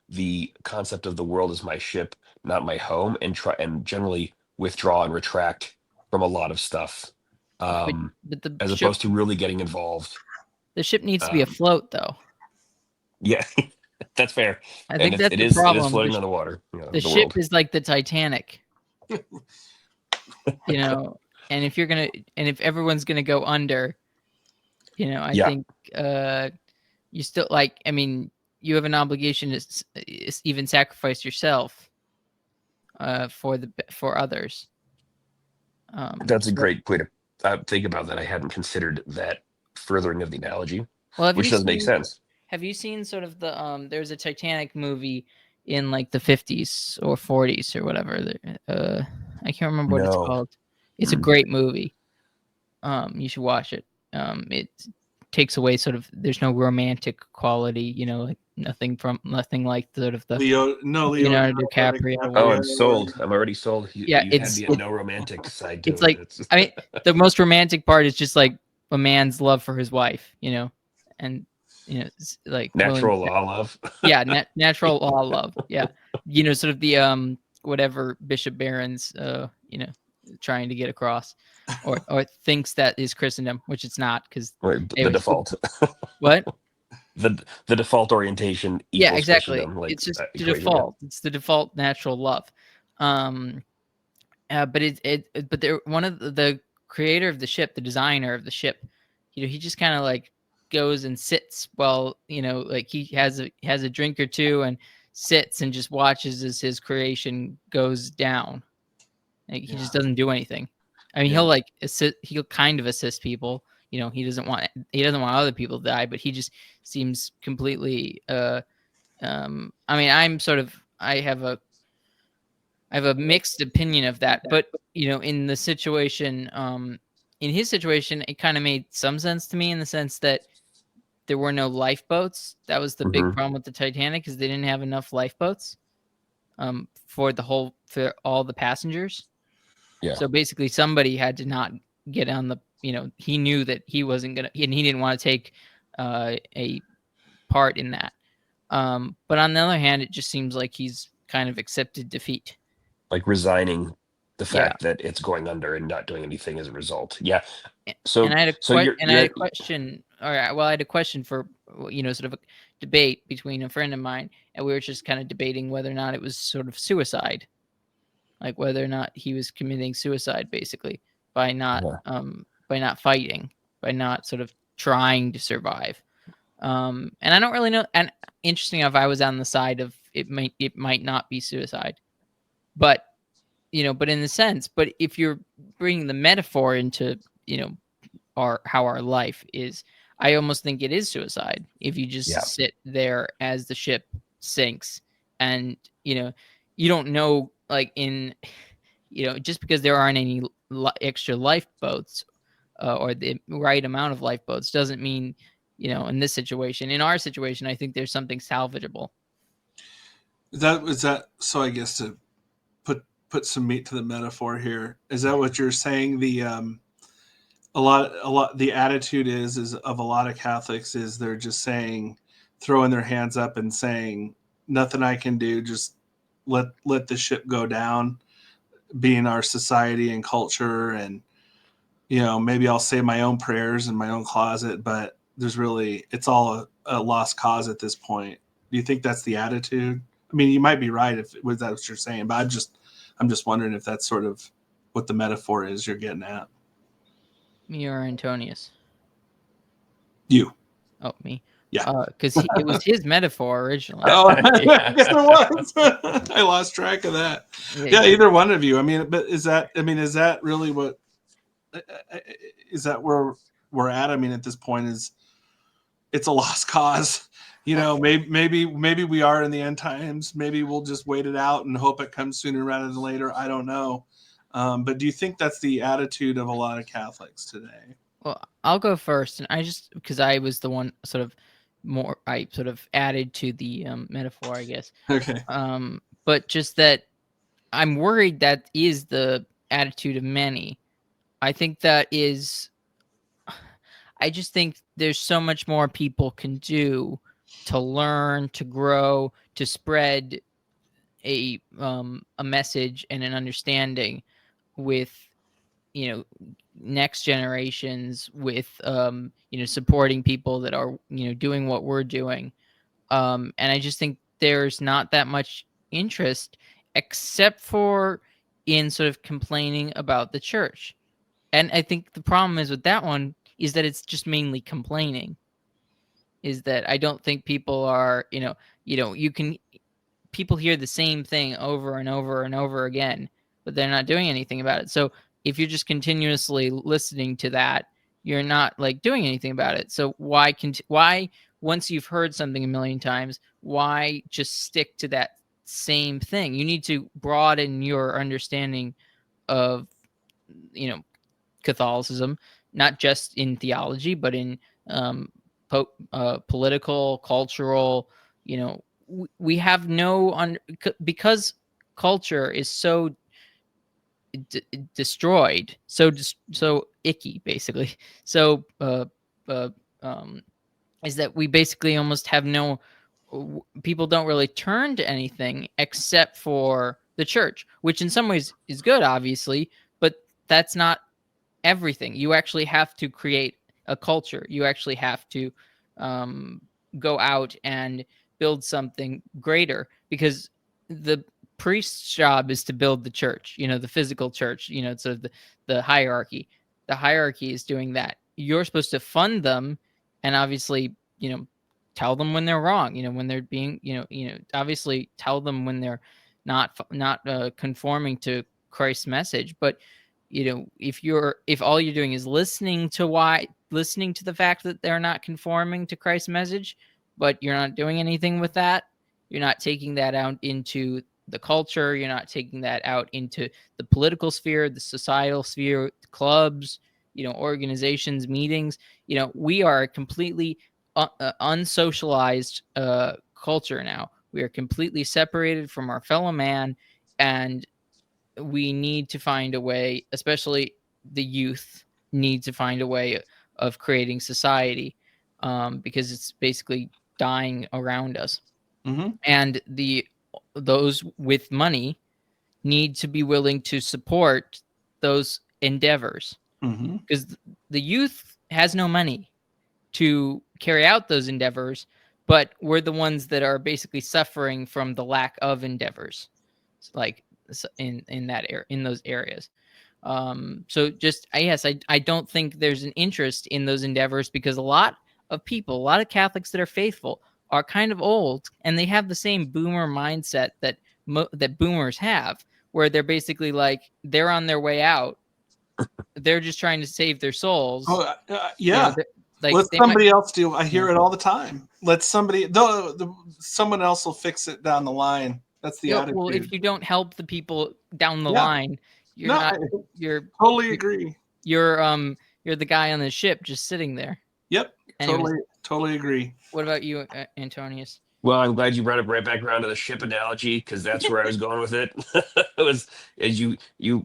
Speaker 3: the concept of the world as my ship, not my home, and try and generally withdraw and retract from a lot of stuff,
Speaker 1: but
Speaker 3: um,
Speaker 1: but the
Speaker 3: as
Speaker 1: ship
Speaker 3: opposed to really getting involved.
Speaker 1: needs to be
Speaker 3: Um,
Speaker 1: afloat, though.
Speaker 3: yeah, that's fair,
Speaker 1: I
Speaker 3: and
Speaker 1: think
Speaker 3: it's,
Speaker 1: that's
Speaker 3: it
Speaker 1: the
Speaker 3: is it is
Speaker 1: problem.
Speaker 3: floating on the water,
Speaker 1: The
Speaker 3: the
Speaker 1: ship
Speaker 3: world.
Speaker 1: is like the Titanic, you know. And if everyone's gonna go under, I
Speaker 3: Yeah,
Speaker 1: think you still like. I mean, you have an obligation to even sacrifice yourself for others.
Speaker 3: that's a
Speaker 1: So,
Speaker 3: great way to think about that. I hadn't considered that furthering of the analogy,
Speaker 1: well,
Speaker 3: which does make sense.
Speaker 1: have you seen sort of the there's a Titanic movie in like the 50s or 40s or whatever. I can't remember what it's
Speaker 3: No.
Speaker 1: called. It's a
Speaker 3: Mm.
Speaker 1: great movie. You should watch it. It takes away sort of there's no romantic quality, nothing like sort of the
Speaker 2: Leonardo
Speaker 1: Leonardo DiCaprio
Speaker 3: Oh,
Speaker 1: one.
Speaker 3: I'm sold. I'm already sold.
Speaker 1: Yeah,
Speaker 3: You had me at no romantic side to
Speaker 1: it's
Speaker 3: it.
Speaker 1: like, I mean, the most romantic part is just like a man's love for his wife, and like willing
Speaker 3: natural law love.
Speaker 1: yeah, natural law love. Yeah. Sort of the whatever Bishop Barron's trying to get across, or thinks that is Christendom, which it's not, because
Speaker 3: Right, the default.
Speaker 1: what?
Speaker 3: The default orientation
Speaker 1: Yeah,
Speaker 3: equals
Speaker 1: exactly.
Speaker 3: Christendom, like
Speaker 1: It's just the
Speaker 3: equation. Yeah.
Speaker 1: default. It's the default natural love. Um but but they're one of the creator of the ship, the designer of the ship, he just kind of like goes and sits while, like he has a drink or two and sits and just watches as his creation goes down. Like, he just doesn't do anything. I mean, he'll like he'll kind of assist people. He doesn't want other people to die, but he just seems completely I mean, I have a mixed opinion of that, but in the situation, in his situation, it kind of made some sense to me, in the sense that there were no lifeboats. That was the big
Speaker 3: Hmm.
Speaker 1: problem with the Titanic, because they didn't have enough lifeboats for all the passengers.
Speaker 3: Yeah.
Speaker 1: So basically, somebody had to not get on the. He knew that he wasn't gonna, and he didn't want to take a part in that. But on the other hand, it just seems like he's kind of accepted defeat.
Speaker 3: Like resigning the
Speaker 1: Yeah.
Speaker 3: fact that it's going under and not doing anything as a result. Yeah.
Speaker 1: And
Speaker 3: So
Speaker 1: I had
Speaker 3: so you're
Speaker 1: I had
Speaker 3: you're
Speaker 1: a question. All right, well, I had a question for sort of a debate between a friend of mine, and we were just kind of debating whether or not it was sort of suicide, like whether or not he was committing suicide, basically, by not fighting, by not sort of trying to survive. And I don't really know. And interesting enough, I was on the side of it might not be suicide, but but in the sense, but if you're bringing the metaphor into how our life is, I almost think it is suicide if you just
Speaker 3: yeah.
Speaker 1: sit there as the ship sinks, and you don't know, like, just because there aren't any extra lifeboats, or the right amount of lifeboats, doesn't mean, in this situation, in our situation, I think there's something salvageable.
Speaker 2: Is that so? I guess to put some meat to the metaphor here, is that what you're saying? A lot the attitude is of a lot of Catholics is they're just saying, throwing their hands up and saying, nothing I can do, just let the ship go down, being our society and culture, and maybe I'll say my own prayers in my own closet, but it's all a lost cause at this point. Do you think that's the attitude? I mean, you might be right if was that what you're saying, but I'm just wondering if that's sort of what the metaphor is you're getting at.
Speaker 1: Me or Antonius?
Speaker 2: You.
Speaker 1: Oh, me.
Speaker 2: Yeah.
Speaker 1: Because it was his metaphor originally.
Speaker 2: Oh, I
Speaker 3: Yeah.
Speaker 2: guess it was. I lost track of that. Yeah, either one of you. I mean, but is that really what? Is that where we're at? I mean, at this point, it's a lost cause. Maybe we are in the end times. Maybe we'll just wait it out and hope it comes sooner rather than later. I don't know. But do you think that's the attitude of a lot of Catholics today?
Speaker 1: Well, I'll go first, and because I was the one I sort of added to the metaphor, I guess.
Speaker 2: Okay.
Speaker 1: But just that I'm worried that is the attitude of many. I think that is. I just think there's so much more people can do to learn, to grow, to spread a message and an understanding with next generations, with supporting people that are doing what we're doing, and I just think there's not that much interest, except for in sort of complaining about the church. And I think the problem is with that one is that it's just mainly complaining. Is that I don't think people are, you can people hear the same thing over and over and over again, but they're not doing anything about it. So if you're just continuously listening to that, you're not like doing anything about it. So why once you've heard something a million times, why just stick to that same thing? You need to broaden your understanding of you know Catholicism, not just in theology, but in political, cultural, you know, we have because culture is so destroyed, so icky, basically. So uh, um, is that we basically almost have no people don't really turn to anything except for the church, which in some ways is good, obviously, but that's not everything. You actually have to create a culture. You actually have to um, go out and build something greater, because the priest's job is to build the church, the physical church, so the hierarchy. The hierarchy is doing that. You're supposed to fund them and obviously, tell them when they're wrong, when they're being, obviously tell them when they're not conforming to Christ's message. But if all you're doing is listening to the fact that they're not conforming to Christ's message, but you're not doing anything with that, you're not taking that out into the culture, you're not taking that out into the political sphere, the societal sphere, clubs, organizations, meetings. We are a completely unsocialized culture now. We are completely separated from our fellow man, and we need to find a way, especially the youth need to find a way of creating society, because it's basically dying around us.
Speaker 2: Mm-hmm.
Speaker 1: And those with money need to be willing to support those endeavors,
Speaker 2: Mm-hmm.
Speaker 1: because the youth has no money to carry out those endeavors, but we're the ones that are basically suffering from the lack of endeavors, like in those areas. So just yes, I don't think there's an interest in those endeavors, because a lot a lot of Catholics that are faithful are kind of old, and they have the same boomer mindset that boomers have, where they're basically like they're on their way out. They're just trying to save their souls.
Speaker 2: Oh, yeah.
Speaker 1: Like
Speaker 2: Let
Speaker 1: they might.
Speaker 2: somebody else do. I hear
Speaker 1: Yeah.
Speaker 2: it all the time. Let somebody. Someone else will fix it down the line. That's the attitude.
Speaker 1: Well, if you don't help the people down the
Speaker 2: Yeah.
Speaker 1: line, you're
Speaker 2: No,
Speaker 1: not.
Speaker 2: I
Speaker 1: You're
Speaker 2: totally agree.
Speaker 1: you're the guy on the ship just sitting there.
Speaker 2: Yep.
Speaker 1: Anyways,
Speaker 2: Totally agree.
Speaker 1: what about you, Antonius?
Speaker 3: Well, I'm glad you brought it right back around to the ship analogy, because that's where I was going with it. It was, as you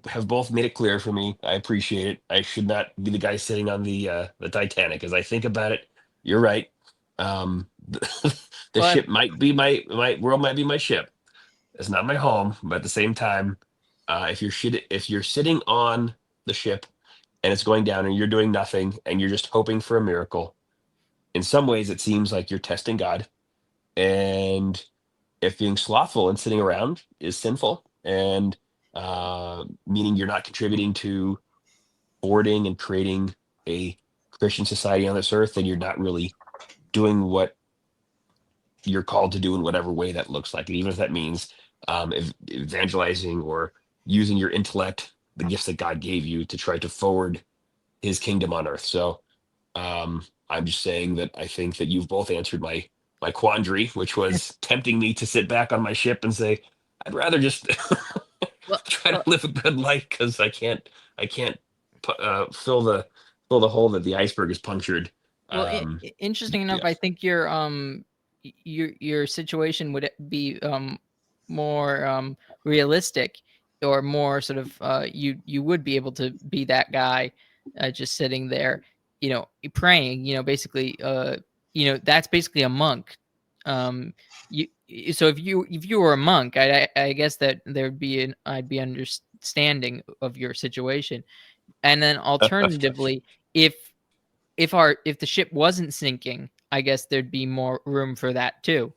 Speaker 3: have both made it clear for me. I appreciate it. I should not be the guy sitting on the Titanic. As I think about it, you're right. The
Speaker 1: Well,
Speaker 3: ship might be my world, might be my ship. It's not my home, but at the same time, if you're sitting on the ship and it's going down and you're doing nothing and you're just hoping for a miracle, in some ways it seems like you're testing God. And if being slothful and sitting around is sinful, and meaning you're not contributing to forwarding and creating a Christian society on this earth, then you're not really doing what you're called to do in whatever way that looks like. And even if that means evangelizing or using your intellect, the gifts that God gave you, to try to forward his kingdom on earth. So I'm just saying that I think that you've both answered my quandary, which was tempting me to sit back on my ship and say, I'd rather just
Speaker 1: well,
Speaker 3: try to live a good life, because I can't fill the hole that the iceberg is punctured.
Speaker 1: interesting enough,
Speaker 3: Yeah.
Speaker 1: I think your situation would be more realistic, or more sort of you would be able to be that guy just sitting there, praying. Basically, that's basically a monk. Um, you so if you were a monk, I guess that there'd be I'd be understanding of your situation. And then alternatively, if if the ship wasn't sinking, I guess there'd be more room for that too.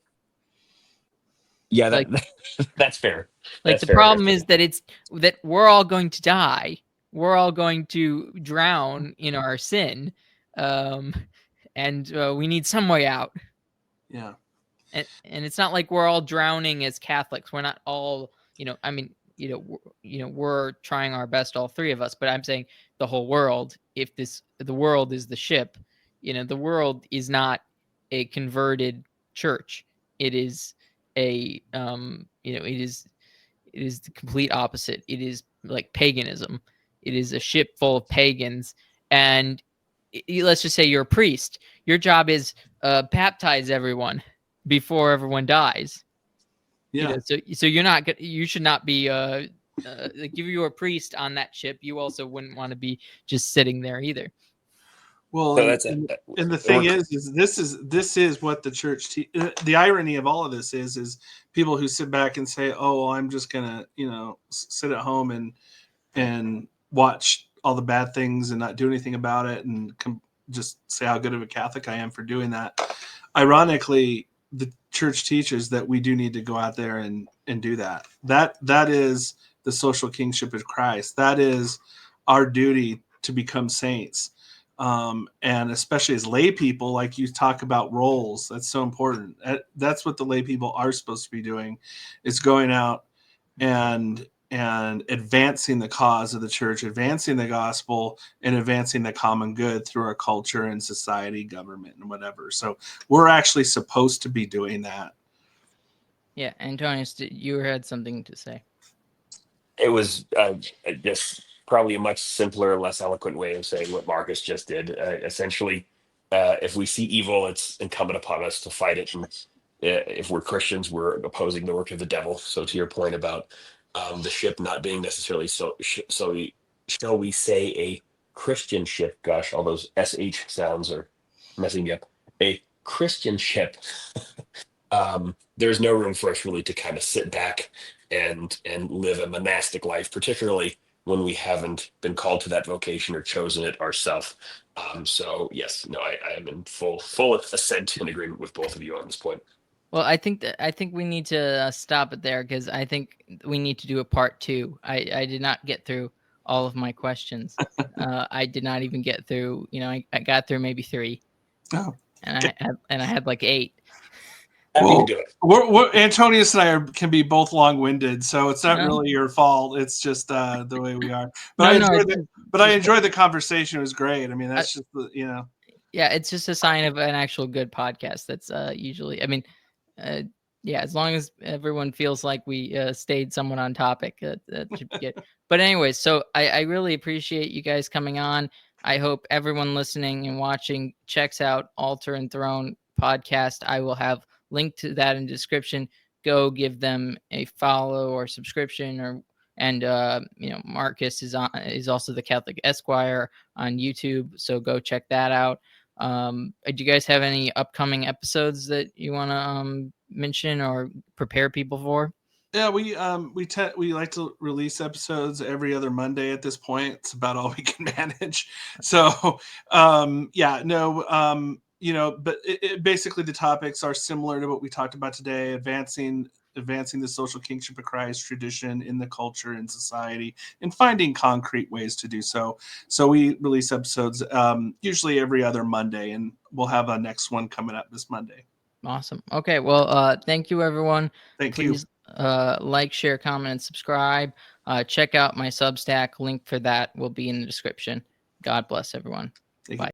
Speaker 3: Yeah,
Speaker 1: Like
Speaker 3: that's fair.
Speaker 1: like
Speaker 3: That's
Speaker 1: the
Speaker 3: fair,
Speaker 1: problem is
Speaker 3: Anthony.
Speaker 1: that we're all going to die. We're all going to drown in our sin. Um and we need some way out.
Speaker 2: Yeah.
Speaker 1: And it's not like we're all drowning as Catholics. We're not all, I mean, we're trying our best, all three of us, but I'm saying the whole world. If the world is the ship, the world is not a converted church. It is it is the complete opposite. It is like paganism. It is a ship full of pagans. And let's just say you're a priest. Your job is baptize everyone. before everyone dies.
Speaker 2: Yeah.
Speaker 1: So you should not be like if you were a priest on that ship, you also wouldn't want to be just sitting there either.
Speaker 2: Well,
Speaker 3: So that's
Speaker 2: and the thing is this is what the church. The irony of all of this is people who sit back and say, "Oh, well, I'm just gonna, sit at home and watch all the bad things and not do anything about it, and just say how good of a Catholic I am for doing that." Ironically, the church teaches that we do need to go out there and do that. That is the social kingship of Christ. That is our duty to become saints. And especially as lay people, like you talk about roles, that's so important. That's what the lay people are supposed to be doing, is going out and advancing the cause of the church, advancing the gospel, and advancing the common good through our culture and society, government, and whatever. So we're actually supposed to be doing that.
Speaker 1: Yeah, Antonius, you had something to say.
Speaker 3: It was just probably a much simpler, less eloquent way of saying what Marcus just did. Essentially, if we see evil, it's incumbent upon us to fight it. And if we're Christians, we're opposing the work of the devil. So, to your point about the ship not being necessarily shall we say, a Christian ship? Gosh, all those sh sounds are messing me up. A Christian ship. There's no room for us really to kind of sit back and live a monastic life, particularly when we haven't been called to that vocation or chosen it ourselves. So yes, no, I am in full assent and agreement with both of you on this point.
Speaker 1: Well, I think we need to stop it there, because I think we need to do a part 2. I did not get through all of my questions. I did not even get through. I got through maybe 3,
Speaker 2: Oh,
Speaker 1: and I had like 8.
Speaker 3: Happy to
Speaker 2: well,
Speaker 3: do it.
Speaker 2: we're Antonius and I can be both long-winded, so it's not
Speaker 1: No.
Speaker 2: really your fault. It's just the way we are. But
Speaker 1: No,
Speaker 2: I
Speaker 1: no,
Speaker 2: enjoyed
Speaker 1: it's
Speaker 2: it. But I enjoyed the conversation. It was great. I mean, that's just
Speaker 1: yeah, it's just a sign of an actual good podcast. That's usually, I mean, yeah, as long as everyone feels like we stayed somewhat on topic, that should be good. But anyways, so I really appreciate you guys coming on. I hope everyone listening and watching checks out Altar and Throne podcast. I will have link to that in the description. Go give them a follow or subscription, and Marcus is also the Catholic Esquire on YouTube, so go check that out. Do you guys have any upcoming episodes that you want to mention or prepare people for?
Speaker 2: Yeah, we like to release episodes every other Monday at this point. It's about all we can manage. So, but basically the topics are similar to what we talked about today: advancing the social kingship of Christ, tradition in the culture and society, and finding concrete ways to do so. So we release episodes usually every other Monday, and we'll have a next one coming up this Monday.
Speaker 1: Awesome. Okay, well, thank you, everyone.
Speaker 2: Thank you.
Speaker 1: Please like, share, comment, and subscribe. Check out my Substack. Link for that will be in the description. God bless everyone.
Speaker 2: Thank
Speaker 1: Bye.
Speaker 2: you.